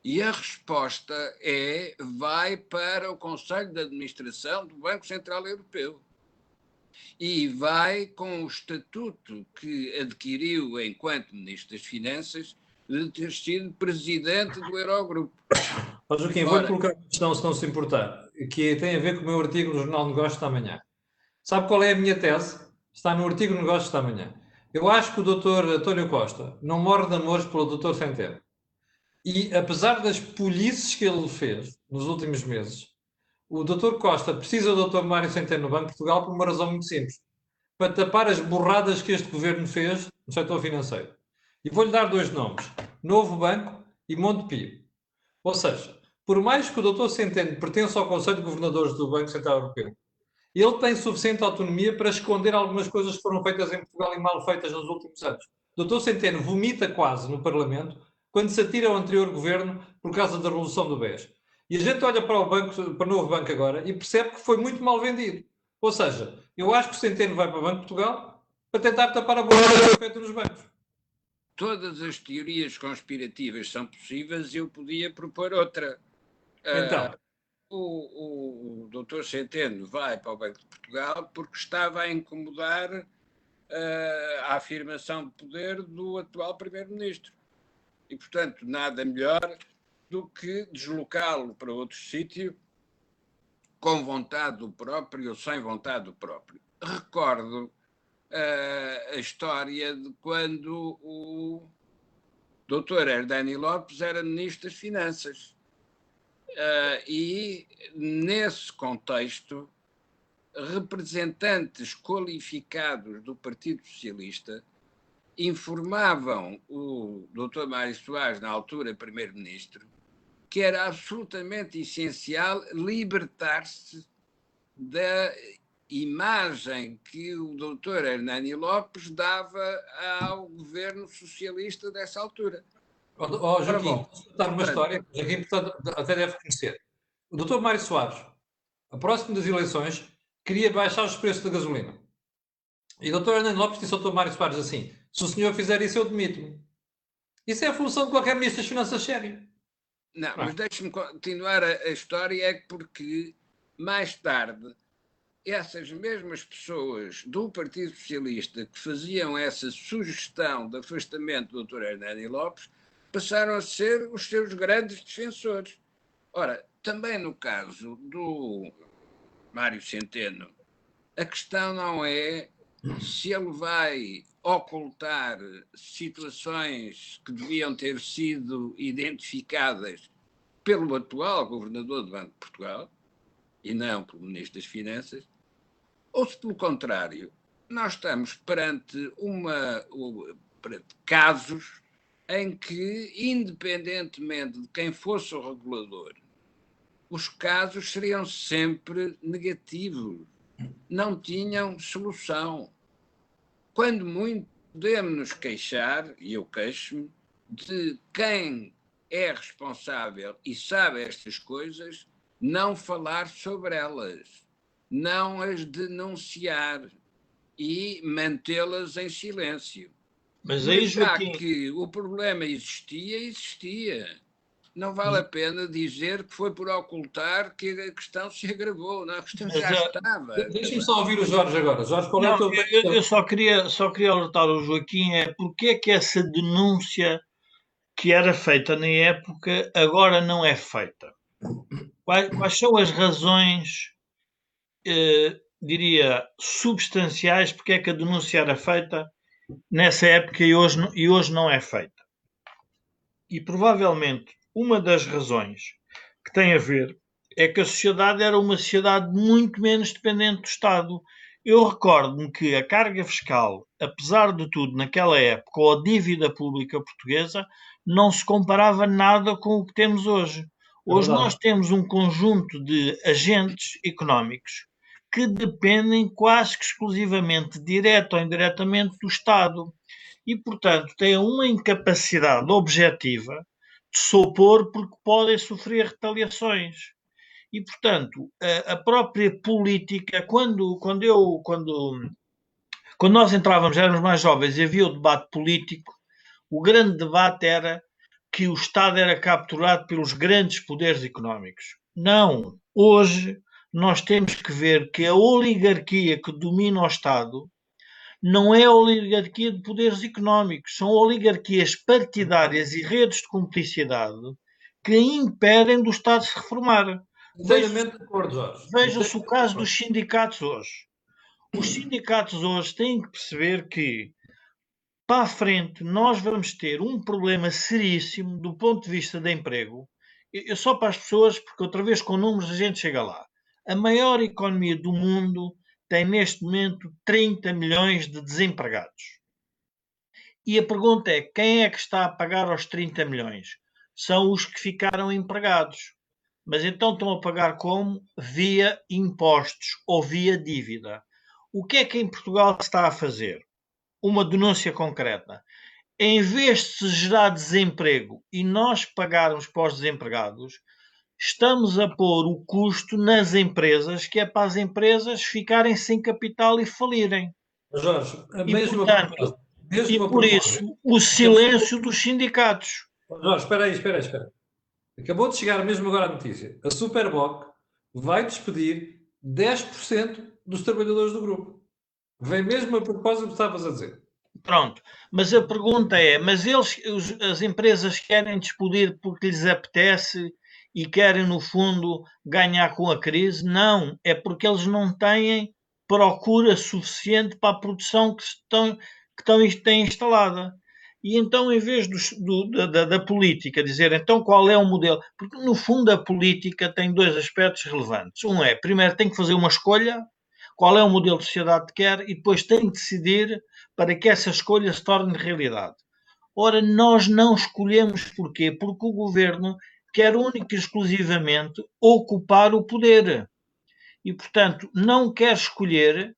E a resposta é, vai para o Conselho de Administração do Banco Central Europeu. E vai com o estatuto que adquiriu enquanto Ministro das Finanças de ter sido Presidente do Eurogrupo. Joaquim, vou-lhe colocar uma questão, se não se importar, que tem a ver com o meu artigo no Jornal de Negócios da Manhã. Sabe qual é a minha tese? Está no artigo de Negócios da Manhã. Eu acho que o Dr. António Costa não morre de amores pelo Dr. Centeno. E, apesar das polícias que ele fez nos últimos meses, o Dr. Costa precisa do Dr. Mário Centeno no Banco de Portugal por uma razão muito simples. Para tapar as borradas que este governo fez no setor financeiro. E vou-lhe dar dois nomes. Novo Banco e Montepio. Ou seja, por mais que o Dr. Centeno pertença ao Conselho de Governadores do Banco Central Europeu, ele tem suficiente autonomia para esconder algumas coisas que foram feitas em Portugal e mal feitas nos últimos anos. O Dr. Centeno vomita quase no Parlamento quando se atira ao anterior governo por causa da revolução do BES. E a gente olha para o Novo Banco agora e percebe que foi muito mal vendido. Ou seja, eu acho que o Centeno vai para o Banco de Portugal para tentar tapar a boca que foi feita nos bancos. Todas as teorias conspirativas são possíveis e eu podia propor outra. Então, o Dr. Centeno vai para o Banco de Portugal porque estava a incomodar a afirmação de poder do atual Primeiro-Ministro. E, portanto, nada melhor do que deslocá-lo para outro sítio com vontade do próprio ou sem vontade do próprio. Recordo a história de quando o Dr. Herdani Lopes era Ministro das Finanças. E, nesse contexto, representantes qualificados do Partido Socialista informavam o Dr. Mário Soares, na altura Primeiro-Ministro, que era absolutamente essencial libertar-se da imagem que o Dr. Hernani Lopes dava ao governo socialista dessa altura. Joaquim, posso contar uma história que Joaquim, portanto, até deve conhecer. O Dr. Mário Soares, a próximo das eleições, queria baixar os preços da gasolina. E o Dr. Hernani Lopes disse ao Dr. Mário Soares assim: se o senhor fizer isso, eu demito-me. Isso é a função de qualquer ministro das Finanças sério. Não, mas deixe-me continuar a história, é porque mais tarde essas mesmas pessoas do Partido Socialista que faziam essa sugestão de afastamento do Dr. Hernani Lopes passaram a ser os seus grandes defensores. Ora, também no caso do Mário Centeno, a questão não é se ele vai ocultar situações que deviam ter sido identificadas pelo atual governador do Banco de Portugal e não pelo Ministro das Finanças, ou se, pelo contrário, nós estamos perante casos em que, independentemente de quem fosse o regulador, os casos seriam sempre negativos, não tinham solução. Quando muito podemos nos queixar, e eu queixo-me, de quem é responsável e sabe estas coisas, não falar sobre elas, não as denunciar e mantê-las em silêncio. Mas aí, Já Joaquim, que o problema existia. Não vale a pena dizer que foi por ocultar que a questão se agravou. Não, a questão mas já estava. Deixa-me só ouvir o Jorge agora. Jorge, qual é o não, teu... eu só queria alertar o Joaquim porque é que essa denúncia que era feita na época agora não é feita. Quais são as razões, diria, substanciais porque é que a denúncia era feita nessa época e hoje não é feita? E provavelmente uma das razões que tem a ver é que a sociedade era uma sociedade muito menos dependente do Estado. Eu recordo-me que a carga fiscal, apesar de tudo, naquela época, ou a dívida pública portuguesa, não se comparava nada com o que temos hoje. Hoje nós temos um conjunto de agentes económicos que dependem quase que exclusivamente, direto ou indiretamente, do Estado. E, portanto, têm uma incapacidade objetiva de se opor porque podem sofrer retaliações. E, portanto, a própria política, quando nós entrávamos, éramos mais jovens e havia o debate político, o grande debate era que o Estado era capturado pelos grandes poderes económicos. Não. Hoje nós temos que ver que a oligarquia que domina o Estado não é a oligarquia de poderes económicos, são oligarquias partidárias e redes de cumplicidade que impedem do Estado se reformar. Inteiramente de acordo, Jorge. Veja-se o caso dos sindicatos hoje. Os sindicatos hoje têm que perceber que, para a frente, nós vamos ter um problema seríssimo do ponto de vista de emprego. Eu só para as pessoas, porque outra vez com números a gente chega lá. A maior economia do mundo tem neste momento 30 milhões de desempregados. E a pergunta é, quem é que está a pagar aos 30 milhões? São os que ficaram empregados. Mas então estão a pagar como? Via impostos ou via dívida. O que é que em Portugal se está a fazer? Uma denúncia concreta. Em vez de se gerar desemprego e nós pagarmos para os desempregados, estamos a pôr o custo nas empresas, que é para as empresas ficarem sem capital e falirem. Jorge, a E, mesma portanto, mesma por isso, o silêncio dos sindicatos. Jorge, espera aí. Acabou de chegar mesmo agora a notícia. A Superboc vai despedir 10% dos trabalhadores do grupo. Vem mesmo a propósito do que estavas a dizer. Pronto, mas a pergunta é, mas as empresas querem despedir porque lhes apetece e querem, no fundo, ganhar com a crise? Não, é porque eles não têm procura suficiente para a produção que têm instalada. E então, em vez da política dizer então qual é o modelo, porque no fundo a política tem dois aspectos relevantes. Um é, primeiro tem que fazer uma escolha, qual é o modelo de sociedade que quer, e depois tem que decidir para que essa escolha se torne realidade. Ora, nós não escolhemos porquê? Porque o governo quer única e exclusivamente ocupar o poder. E, portanto, não quer escolher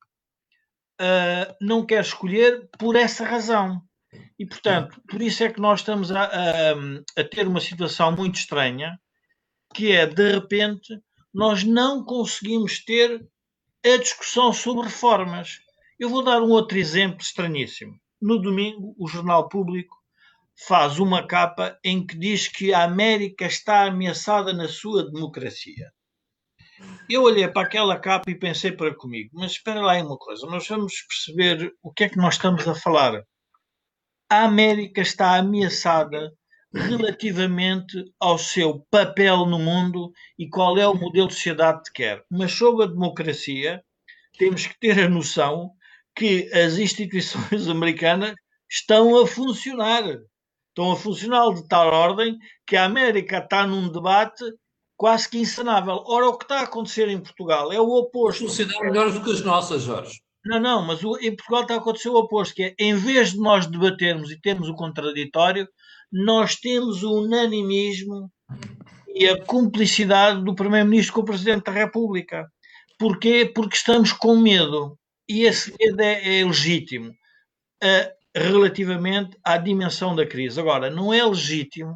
por essa razão. E, portanto, por isso é que nós estamos a ter uma situação muito estranha, que é, de repente, nós não conseguimos ter a discussão sobre reformas. Eu vou dar um outro exemplo estranhíssimo. No domingo, o Jornal Público faz uma capa em que diz que a América está ameaçada na sua democracia. Eu olhei para aquela capa e pensei para comigo, mas espera lá aí uma coisa, nós vamos perceber o que é que nós estamos a falar. A América está ameaçada relativamente ao seu papel no mundo e qual é o modelo de sociedade que quer. Mas sobre a democracia, temos que ter a noção que as instituições americanas estão a funcionar. Estão a funcionar de tal ordem que a América está num debate quase que insanável. Ora, o que está a acontecer em Portugal é o oposto. Funcionam melhores do que as nossas, Jorge. Não, mas em Portugal está a acontecer o oposto, que é, em vez de nós debatermos e termos o contraditório, nós temos o unanimismo e a cumplicidade do Primeiro-Ministro com o Presidente da República. Porquê? Porque estamos com medo. E esse medo é legítimo relativamente à dimensão da crise. Agora, não é legítimo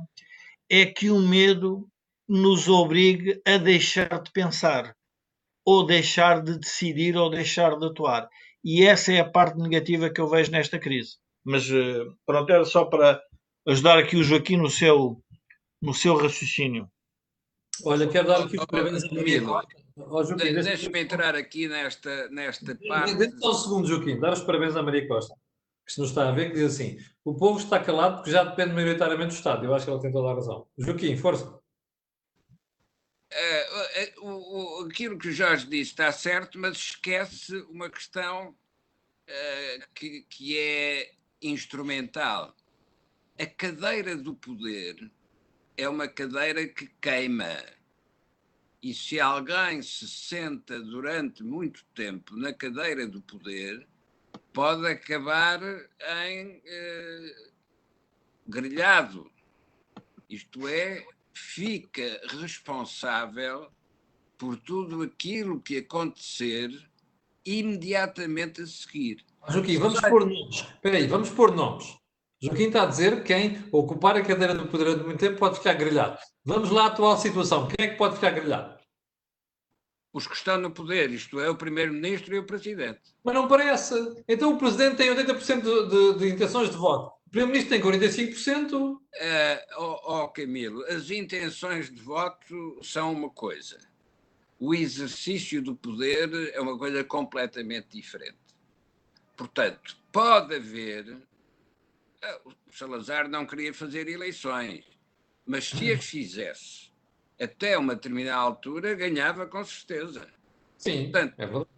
é que o medo nos obrigue a deixar de pensar, ou deixar de decidir, ou deixar de atuar. E essa é a parte negativa que eu vejo nesta crise. Mas pronto, era só para ajudar aqui o Joaquim no seu raciocínio. Olha, quero dar aqui os parabéns à Maria Camilo, Costa. deixa-me entrar aqui nesta parte. Deixa só um segundo, Joaquim, dar os parabéns à Maria Costa, que se nos está a ver, que diz assim: o povo está calado porque já depende maioritariamente do Estado. Eu acho que ela tem toda a razão. Joaquim, força. Aquilo que o Jorge disse está certo, mas esquece uma questão que é instrumental. A cadeira do poder é uma cadeira que queima. E se alguém se senta durante muito tempo na cadeira do poder, pode acabar em grelhado. Isto é, fica responsável por tudo aquilo que acontecer imediatamente a seguir. Joaquim, vamos pôr nomes. Espera aí, vamos pôr nomes. Joaquim está a dizer que quem ocupar a cadeira do poder durante muito tempo pode ficar grelhado. Vamos lá à atual situação. Quem é que pode ficar grelhado? Os que estão no poder, isto é, o Primeiro-Ministro e o Presidente. Mas não parece. Então o Presidente tem 80% de intenções de voto. O Primeiro-Ministro tem 45%. Camilo, as intenções de voto são uma coisa. O exercício do poder é uma coisa completamente diferente. Portanto, pode haver... O Salazar não queria fazer eleições, mas se as fizesse até uma determinada altura, ganhava com certeza. Sim, portanto, é verdade.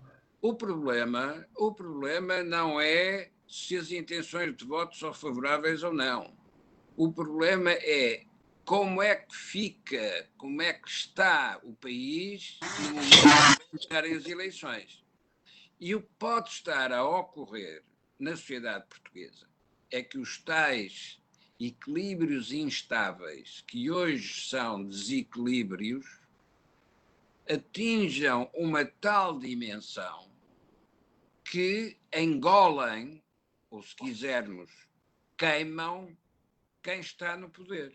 O problema não é se as intenções de voto são favoráveis ou não. O problema é como é que fica, como é que está o país no momento de começarem as eleições. E o que pode estar a ocorrer na sociedade portuguesa é que os tais equilíbrios instáveis, que hoje são desequilíbrios, atinjam uma tal dimensão que engolem, ou se quisermos, queimam quem está no poder.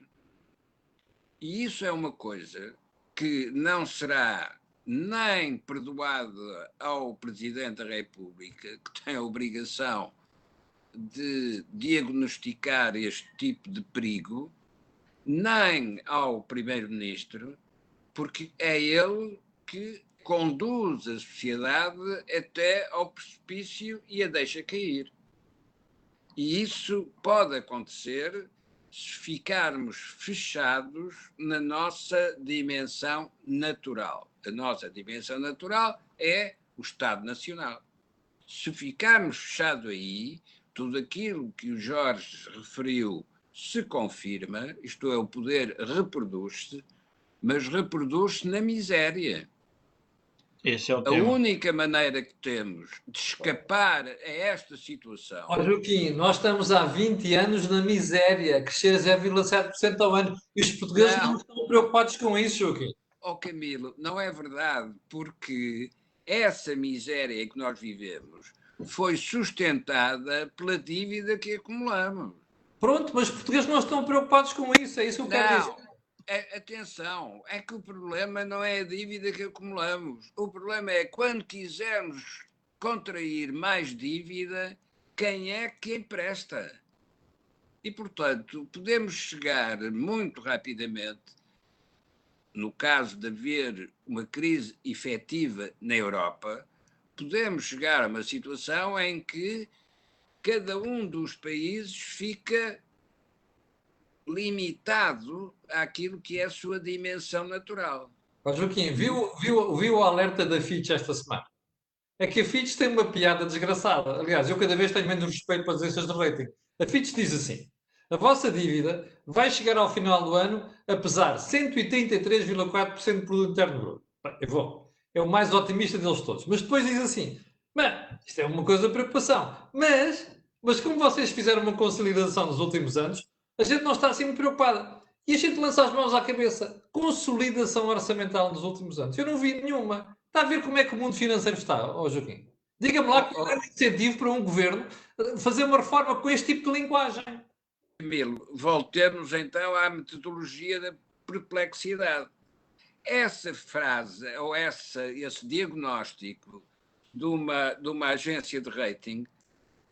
E isso é uma coisa que não será nem perdoada ao Presidente da República, que tem a obrigação de diagnosticar este tipo de perigo, nem ao Primeiro-Ministro, porque é ele que conduz a sociedade até ao precipício e a deixa cair. E isso pode acontecer se ficarmos fechados na nossa dimensão natural. A nossa dimensão natural é o Estado Nacional. Se ficarmos fechados aí, tudo aquilo que o Jorge referiu se confirma, isto é, o poder reproduz-se, mas reproduz-se na miséria. Esse é o tema. A única maneira que temos de escapar a esta situação... Ó Joaquim, nós estamos há 20 anos na miséria, crescer 0,7% ao ano, e os portugueses não estão preocupados com isso, Joaquim. Camilo, não é verdade, porque essa miséria que nós vivemos foi sustentada pela dívida que acumulamos. Pronto, mas os portugueses não estão preocupados com isso, é isso que eu quero dizer. Atenção, é que o problema não é a dívida que acumulamos. O problema é quando quisermos contrair mais dívida, quem é que empresta? E, portanto, podemos chegar muito rapidamente, no caso de haver uma crise efetiva na Europa, podemos chegar a uma situação em que cada um dos países fica limitado àquilo que é a sua dimensão natural. Joaquim, viu o alerta da Fitch esta semana? É que a Fitch tem uma piada desgraçada. Aliás, eu cada vez tenho menos respeito para as agências de rating. A Fitch diz assim: a vossa dívida vai chegar ao final do ano a pesar 183,4% do produto interno bruto. É o mais otimista deles todos. Mas depois diz assim: isto é uma coisa de preocupação. Mas como vocês fizeram uma consolidação nos últimos anos, a gente não está assim muito preocupada. E a gente lança as mãos à cabeça. Consolidação orçamental nos últimos anos. Eu não vi nenhuma. Está a ver como é que o mundo financeiro está, Joaquim? Diga-me lá qual é o incentivo para um governo fazer uma reforma com este tipo de linguagem. Camilo, voltemos então à metodologia da perplexidade. Essa frase, ou esse diagnóstico de uma agência de rating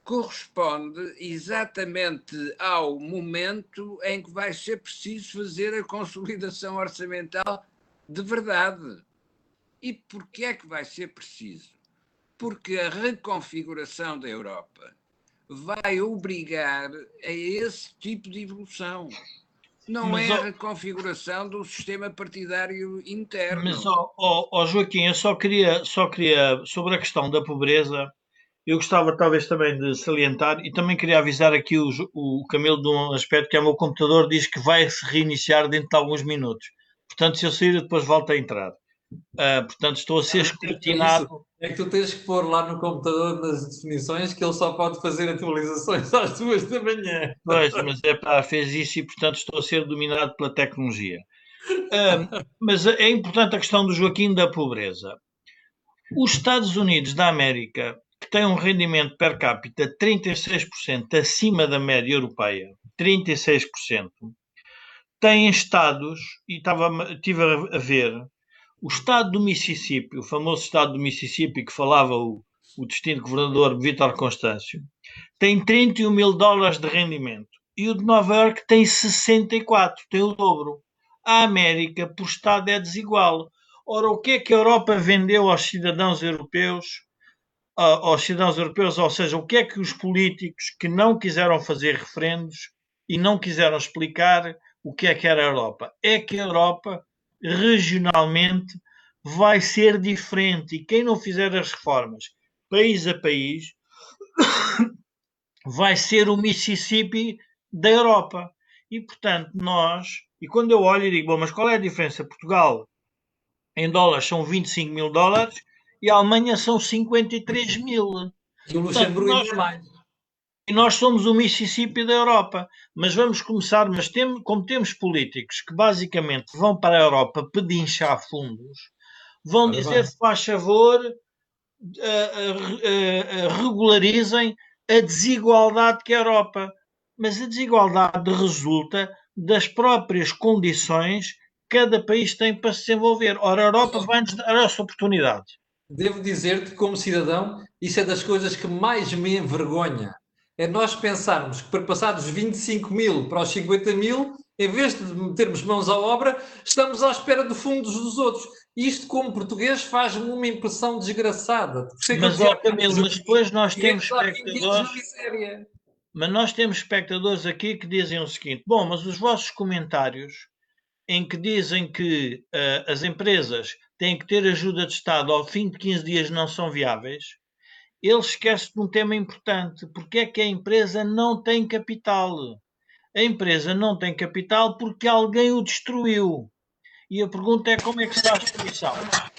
corresponde exatamente ao momento em que vai ser preciso fazer a consolidação orçamental de verdade. E porquê é que vai ser preciso? Porque a reconfiguração da Europa vai obrigar a esse tipo de evolução. Não é a reconfiguração do sistema partidário interno. Mas, Joaquim, eu só queria, sobre a questão da pobreza, eu gostava talvez também de salientar, e também queria avisar aqui o Camilo de um aspecto, que é o meu computador diz que vai se reiniciar dentro de alguns minutos. Portanto, se eu sair, depois volto a entrar. Portanto, estou a ser escrutinado. É que tu tens que pôr lá no computador nas definições que ele só pode fazer atualizações às 2 da manhã. Pois, mas fez isso e, portanto, estou a ser dominado pela tecnologia. Mas é importante a questão do Joaquim da pobreza. Os Estados Unidos da América, que têm um rendimento per capita 36% acima da média europeia, 36%, têm estados, e estive a ver, o estado do Mississippi, o famoso estado do Mississippi que falava o distinto governador Vítor Constâncio, tem 31 mil dólares de rendimento. E o de Nova Iorque tem 64, tem o dobro. A América, por estado, é desigual. Ora, o que é que a Europa vendeu aos cidadãos europeus? Ou seja, o que é que os políticos que não quiseram fazer referendos e não quiseram explicar o que é que era a Europa? É que a Europa, regionalmente, vai ser diferente. E quem não fizer as reformas, país a país, vai ser o Mississippi da Europa. E, portanto, e quando eu olho e digo, bom, mas qual é a diferença? Portugal, em dólares, são 25 mil dólares e a Alemanha são 53 mil. E o Luxemburgo ainda é mais. E nós somos o Mississippi da Europa. Mas vamos começar, como temos políticos que basicamente vão para a Europa pedinchar fundos, vão dizer, faz favor, regularizem a desigualdade que é a Europa. Mas a desigualdade resulta das próprias condições que cada país tem para se desenvolver. Ora, a Europa vai-nos dar essa oportunidade. Devo dizer-te, como cidadão, isso é das coisas que mais me envergonha. É nós pensarmos que para passar dos 25 mil para os 50 mil, em vez de metermos mãos à obra, estamos à espera de fundos dos outros. Isto, como português, faz-me uma impressão desgraçada. Mas depois nós temos espectadores. Mas nós temos espectadores aqui que dizem o seguinte: bom, mas os vossos comentários em que dizem que as empresas têm que ter ajuda de Estado ao fim de 15 dias não são viáveis, ele esquece de um tema importante. Porque é que a empresa não tem capital? A empresa não tem capital porque alguém o destruiu. E a pergunta é como é que se dá a destruição?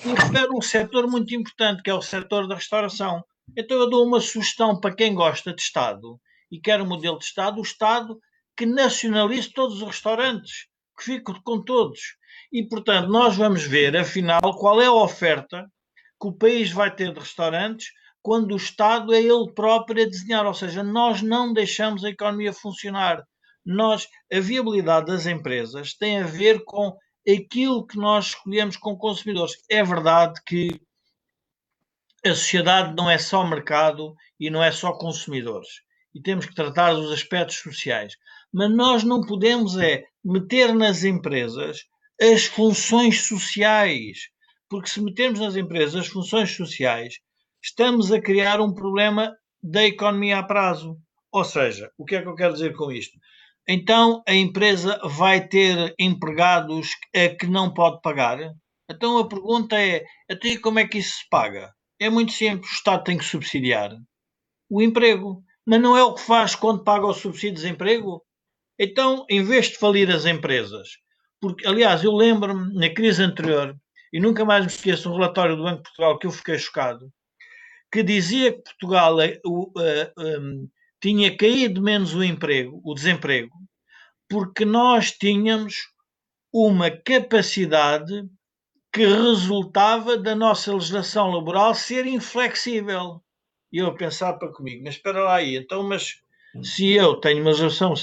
E refere um setor muito importante, que é o setor da restauração. Então eu dou uma sugestão para quem gosta de Estado e quer um modelo de Estado, o Estado que nacionalize todos os restaurantes, que fique com todos. E, portanto, nós vamos ver, afinal, qual é a oferta que o país vai ter de restaurantes quando o Estado é ele próprio a desenhar. Ou seja, nós não deixamos a economia funcionar. A viabilidade das empresas tem a ver com aquilo que nós escolhemos como consumidores. É verdade que a sociedade não é só mercado e não é só consumidores. E temos que tratar dos aspectos sociais. Mas nós não podemos meter nas empresas as funções sociais. Porque se metermos nas empresas as funções sociais, estamos a criar um problema da economia a prazo. Ou seja, o que é que eu quero dizer com isto? Então a empresa vai ter empregados que não pode pagar? Então a pergunta é, até como é que isso se paga? É muito simples, o Estado tem que subsidiar o emprego. Mas não é o que faz quando paga o subsídio de desemprego? Então, em vez de falir as empresas, porque, aliás, eu lembro-me, na crise anterior, e nunca mais me esqueço um relatório do Banco de Portugal que eu fiquei chocado, que dizia que Portugal tinha caído menos o desemprego, porque nós tínhamos uma capacidade que resultava da nossa legislação laboral ser inflexível. E eu a pensar para comigo, mas espera lá aí, então, mas se eu tenho uma legislação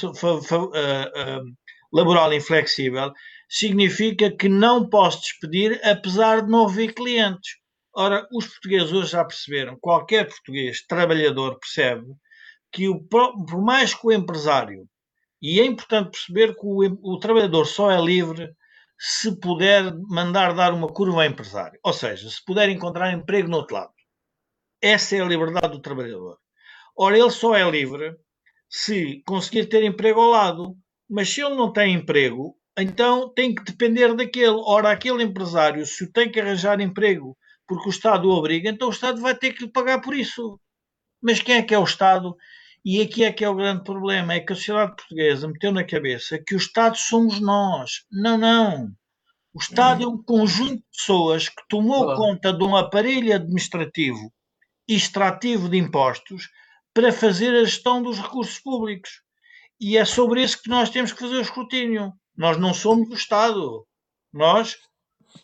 laboral inflexível, significa que não posso despedir apesar de não haver clientes. Ora, os portugueses hoje já perceberam, qualquer português trabalhador percebe que por mais que o empresário, e é importante perceber que o trabalhador só é livre se puder mandar dar uma curva ao empresário, ou seja, se puder encontrar emprego no outro lado. Essa é a liberdade do trabalhador. Ora, ele só é livre se conseguir ter emprego ao lado, mas se ele não tem emprego, então tem que depender daquele. Ora, aquele empresário, se o tem que arranjar emprego porque o Estado o obriga, então o Estado vai ter que lhe pagar por isso. Mas quem é o Estado? E aqui é que é o grande problema, é que a sociedade portuguesa meteu na cabeça que o Estado somos nós. Não, não. O Estado é um conjunto de pessoas que tomou conta de um aparelho administrativo e extrativo de impostos para fazer a gestão dos recursos públicos. E é sobre isso que nós temos que fazer o escrutínio. Nós não somos o Estado. Nós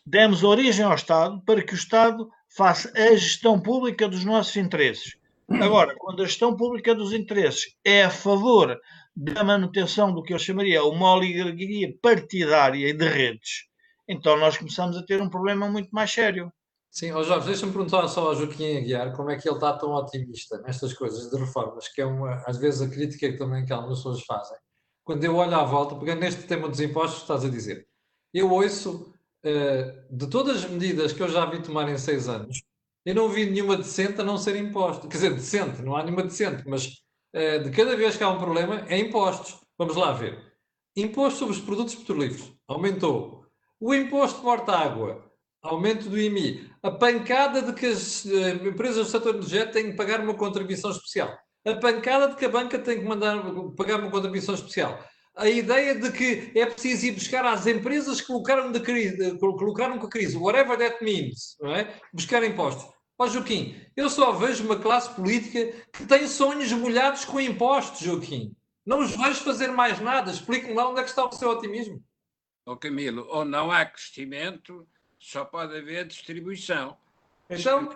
demos origem ao Estado para que o Estado faça a gestão pública dos nossos interesses. Agora, quando a gestão pública dos interesses é a favor da manutenção do que eu chamaria uma oligarquia partidária e de redes, então nós começamos a ter um problema muito mais sério. Sim, ó Jorge, deixa-me perguntar só ao Joaquim Aguiar como é que ele está tão otimista nestas coisas de reformas, que é às vezes a crítica que também que algumas pessoas fazem. Quando eu olho à volta, pegando neste tema dos impostos que estás a dizer, eu ouço de todas as medidas que eu já vi tomar em 6 anos, eu não vi nenhuma decente a não ser imposto. Quer dizer, decente, não há nenhuma decente, mas de cada vez que há um problema, é impostos. Vamos lá ver. Imposto sobre os produtos petrolíferos, aumentou. O imposto de morta-água, aumento do IMI. A pancada de que as empresas do setor energético têm que pagar uma contribuição especial. A pancada de que a banca tem que pagar uma contribuição especial. A ideia de que é preciso ir buscar às empresas que colocaram com a crise, whatever that means, não é? Buscar impostos. Ó Joaquim, eu só vejo uma classe política que tem sonhos molhados com impostos, Joaquim. Não os vejo fazer mais nada. Explique-me lá onde é que está o seu otimismo. Ó Camilo, ou não há crescimento, só pode haver distribuição. Então,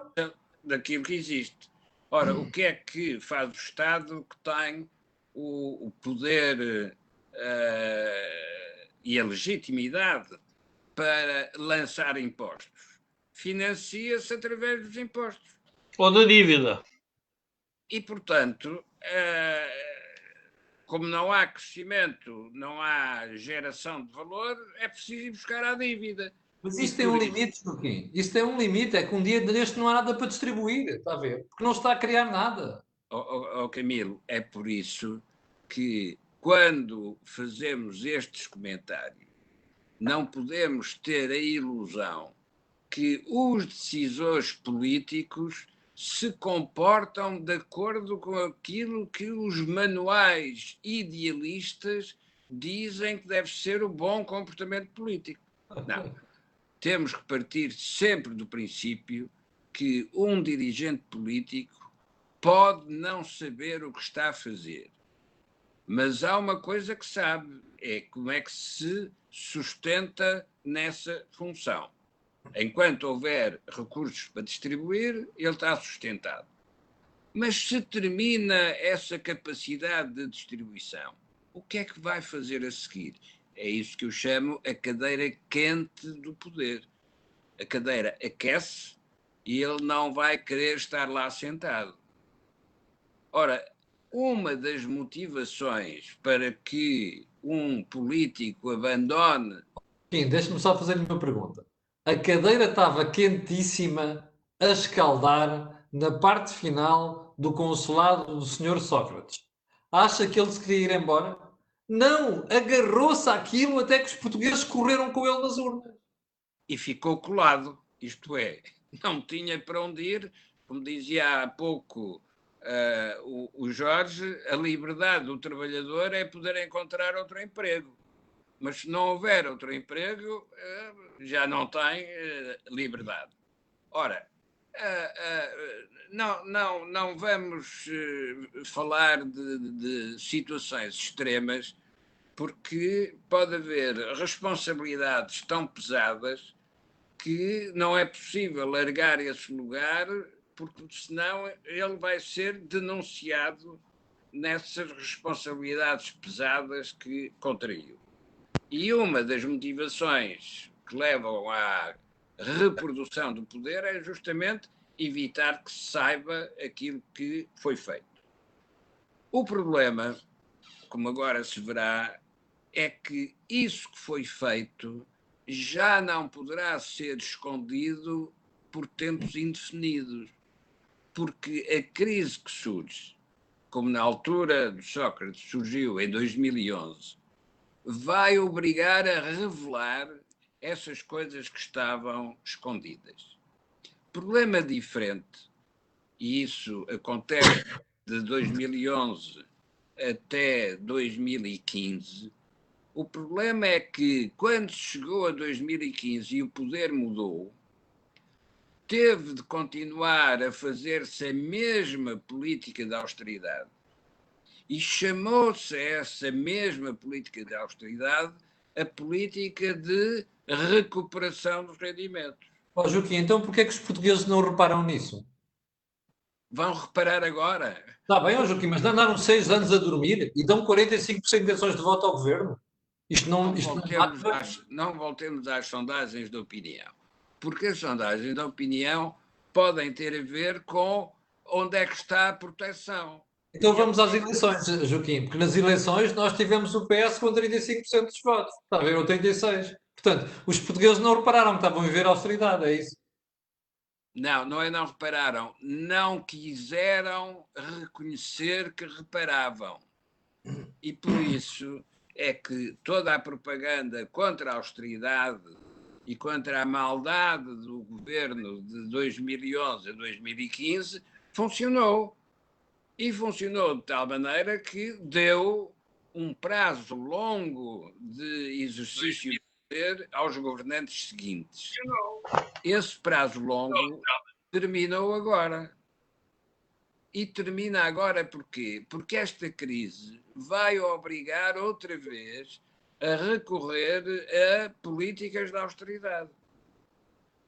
Daquilo que existe. Ora, o que é que faz o Estado que tem o poder e a legitimidade para lançar impostos? Financia-se através dos impostos. Ou da dívida. E, portanto, como não há crescimento, não há geração de valor, é preciso ir buscar a dívida. mas isto tem um limite, Joaquim. Isto tem um limite. É que um dia deste não há nada para distribuir, está a ver? Porque não se está a criar nada. Camilo, é por isso que quando fazemos estes comentários, não podemos ter a ilusão que os decisores políticos se comportam de acordo com aquilo que os manuais idealistas dizem que deve ser o bom comportamento político. Não. Temos que partir sempre do princípio que um dirigente político pode não saber o que está a fazer, mas há uma coisa que sabe, é como é que se sustenta nessa função. Enquanto houver recursos para distribuir, ele está sustentado. Mas se termina essa capacidade de distribuição, o que é que vai fazer a seguir? É isso que eu chamo a cadeira quente do poder. A cadeira aquece e ele não vai querer estar lá sentado. Ora, uma das motivações para que um político abandone... Sim, deixa-me só fazer-lhe uma pergunta. A cadeira estava quentíssima a escaldar na parte final do consulado do Sr. Sócrates. Acha que ele se queria ir embora? Não! Agarrou-se àquilo até que os portugueses correram com ele nas urnas. E ficou colado. Isto é, não tinha para onde ir. Como dizia há pouco o Jorge, a liberdade do trabalhador é poder encontrar outro emprego. Mas se não houver outro emprego, já não tem liberdade. Ora, não vamos falar de situações extremas, porque pode haver responsabilidades tão pesadas que não é possível largar esse lugar, porque senão ele vai ser denunciado nessas responsabilidades pesadas que contraiu. E uma das motivações que levam à reprodução do poder é justamente evitar que se saiba aquilo que foi feito. O problema, como agora se verá, é que isso que foi feito já não poderá ser escondido por tempos indefinidos, porque a crise que surge, como na altura de Sócrates surgiu em 2011, vai obrigar a revelar essas coisas que estavam escondidas. Problema diferente, e isso acontece de 2011 até 2015, o problema é que quando se chegou a 2015 e o poder mudou, teve de continuar a fazer-se a mesma política de austeridade. E chamou-se essa mesma política de austeridade a política de recuperação dos rendimentos. Ó, Joaquim, então porquê é que os portugueses não reparam nisso? Vão reparar agora. Está bem, ó, Joaquim, mas andaram 6 anos a dormir e dão 45% de intenções de voto ao governo. Isto não Não voltemos às sondagens de opinião, porque as sondagens de opinião podem ter a ver com onde é que está a proteção. Então vamos às eleições, Joaquim, porque nas eleições nós tivemos o PS com 35% dos votos, está a ver, ou 36%. Portanto, os portugueses não repararam que estavam a viver a austeridade, é isso? Não é não repararam, não quiseram reconhecer que reparavam. E por isso é que toda a propaganda contra a austeridade e contra a maldade do governo de 2011 a 2015 funcionou. E funcionou de tal maneira que deu um prazo longo de exercício de poder aos governantes seguintes. Esse prazo longo terminou agora. E termina agora porquê? Porque esta crise vai obrigar outra vez a recorrer a políticas de austeridade.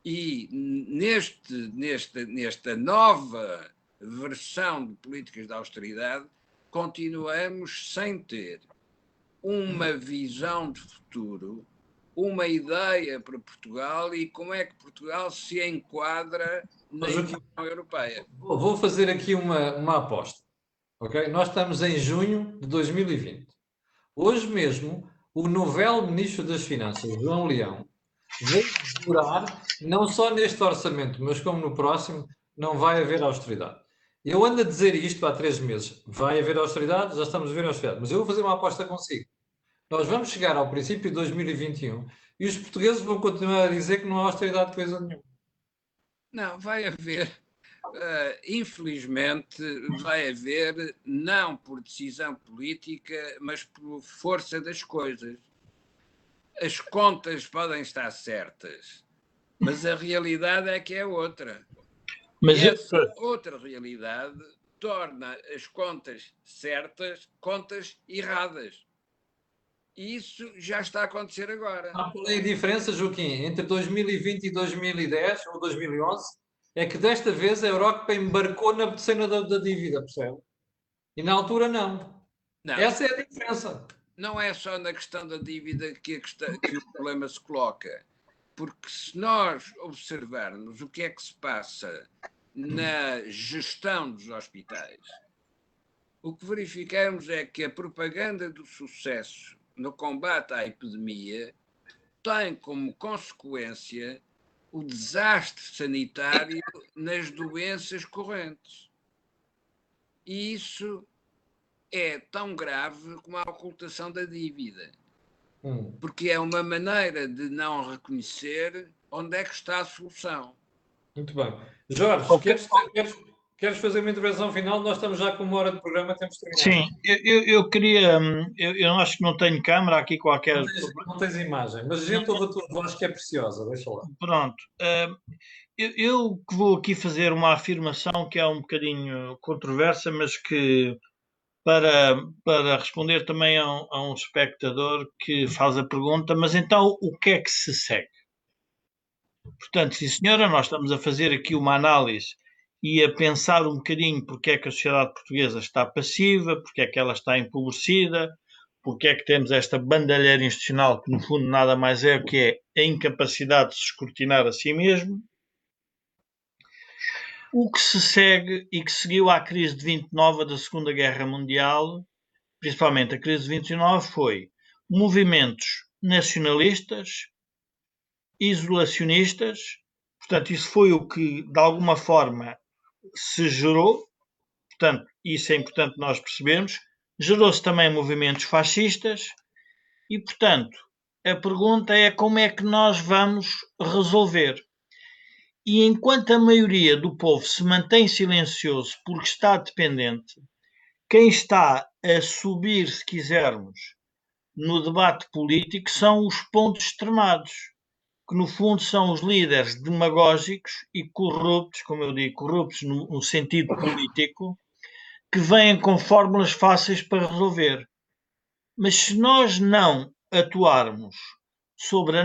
E nesta nova versão de políticas de austeridade, continuamos sem ter uma visão de futuro, uma ideia para Portugal e como é que Portugal se enquadra na União Europeia. Vou fazer aqui uma aposta. Okay? Nós estamos em junho de 2020. Hoje mesmo, o novel Ministro das Finanças, João Leão, veio jurar, não só neste orçamento, mas como no próximo, não vai haver austeridade. Eu ando a dizer isto há 3 meses. Vai haver austeridade, já estamos a ver austeridade. Mas eu vou fazer uma aposta consigo. Nós vamos chegar ao princípio de 2021 e os portugueses vão continuar a dizer que não há austeridade de coisa nenhuma. Não, vai haver. Infelizmente, vai haver, não por decisão política, mas por força das coisas. As contas podem estar certas, mas a realidade é que é outra. Mas essa outra realidade torna as contas certas contas erradas. E isso já está a acontecer agora. Qual é a diferença, Joaquim, entre 2020 e 2010 ou 2011? É que desta vez a Europa embarcou na cena da dívida, percebe? E na altura não. Essa é a diferença. Não é só na questão da dívida que o problema se coloca. Porque se nós observarmos o que é que se passa na gestão dos hospitais, o que verificamos é que a propaganda do sucesso no combate à epidemia tem como consequência o desastre sanitário nas doenças correntes. E isso é tão grave como a ocultação da dívida. Porque é uma maneira de não reconhecer onde é que está a solução. Muito bem. Jorge, queres fazer uma intervenção final? Nós estamos já com 1 hora de programa, temos de terminar. Sim, eu queria. Eu acho que não tenho câmara aqui qualquer. Não tens imagem, mas a gente ouve a tua voz que é preciosa, deixa lá. Pronto. Eu vou aqui fazer uma afirmação que é um bocadinho controversa, mas que para responder também a um espectador que faz a pergunta, mas então o que é que se segue? Portanto, sim senhora, nós estamos a fazer aqui uma análise e a pensar um bocadinho porque é que a sociedade portuguesa está passiva, porque é que ela está empobrecida, porque é que temos esta bandalheira institucional que no fundo nada mais é o que é a incapacidade de se escrutinar a si mesmo. O que se segue e que seguiu à crise de 29 da Segunda Guerra Mundial, principalmente a crise de 29, foi movimentos nacionalistas, isolacionistas, portanto, isso foi o que, de alguma forma, se gerou, portanto, isso é importante nós percebermos, gerou-se também movimentos fascistas e, portanto, a pergunta é como é que nós vamos resolver. E enquanto a maioria do povo se mantém silencioso porque está dependente, quem está a subir, se quisermos, no debate político são os pontos extremados, que no fundo são os líderes demagógicos e corruptos, como eu digo, corruptos no sentido político, que vêm com fórmulas fáceis para resolver. Mas se nós não atuarmos sobre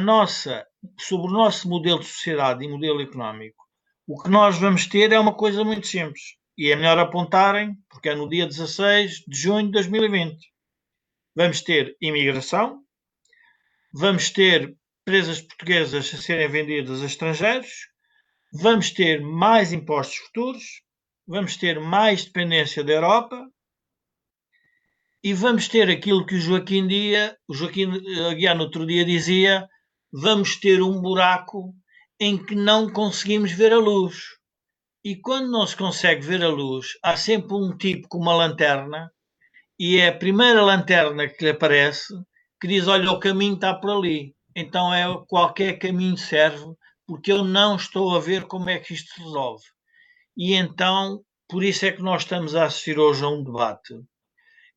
sobre o nosso modelo de sociedade e modelo económico, o que nós vamos ter é uma coisa muito simples. E é melhor apontarem, porque é no dia 16 de junho de 2020. Vamos ter imigração, vamos ter empresas portuguesas a serem vendidas a estrangeiros, vamos ter mais impostos futuros, vamos ter mais dependência da Europa e vamos ter aquilo que o Joaquim Aguiar no outro dia dizia, vamos ter um buraco em que não conseguimos ver a luz. E quando não se consegue ver a luz, há sempre um tipo com uma lanterna e é a primeira lanterna que lhe aparece que diz, olha, o caminho está por ali. Então qualquer caminho serve, porque eu não estou a ver como é que isto se resolve. E então, por isso é que nós estamos a assistir hoje a um debate,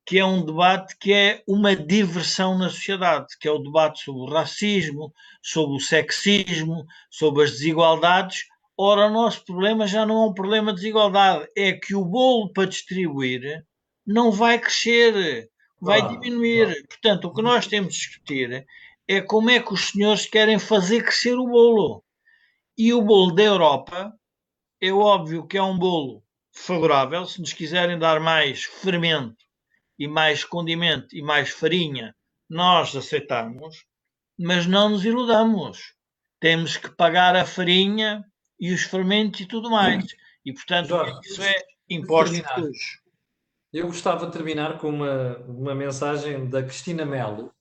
que é um debate que é uma diversão na sociedade, que é o debate sobre o racismo, sobre o sexismo, sobre as desigualdades. Ora, o nosso problema já não é um problema de desigualdade, é que o bolo para distribuir não vai crescer, vai diminuir. Portanto, o que nós temos de discutir é como é que os senhores querem fazer crescer o bolo. E o bolo da Europa é óbvio que é um bolo favorável, se nos quiserem dar mais fermento e mais condimento e mais farinha, nós aceitamos, mas não nos iludamos. Temos que pagar a farinha e os fermentos e tudo mais. E, portanto, Jorge, isso é impostos futuros. eu gostava de terminar com uma mensagem da Cristina Melo,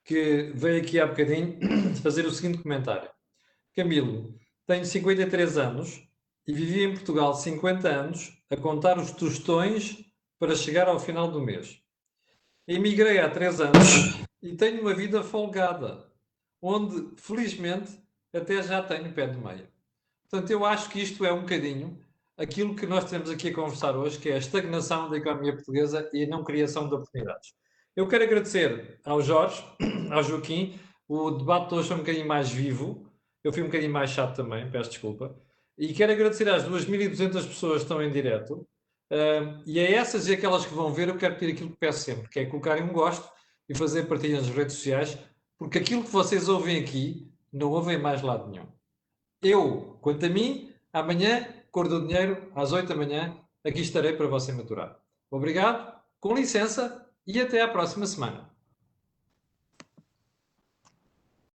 que veio aqui há bocadinho fazer o seguinte comentário. Camilo, tenho 53 anos e vivi em Portugal 50 anos a contar os tostões para chegar ao final do mês. Emigrei há 3 anos e tenho uma vida folgada, onde, felizmente, até já tenho pé de meia. Portanto, eu acho que isto é um bocadinho aquilo que nós temos aqui a conversar hoje, que é a estagnação da economia portuguesa e a não criação de oportunidades. Eu quero agradecer ao Jorge, ao Joaquim, o debate de hoje foi um bocadinho mais vivo, eu fui um bocadinho mais chato também, peço desculpa, e quero agradecer às 2.200 pessoas que estão em direto, e a essas e aquelas que vão ver, eu quero pedir aquilo que peço sempre, que é colocarem um gosto e fazer partilha nas redes sociais, porque aquilo que vocês ouvem aqui, não ouvem mais lado nenhum. Eu, quanto a mim, amanhã, Cor do Dinheiro, às 8 da manhã, aqui estarei para você maturar. Obrigado, com licença e até à próxima semana.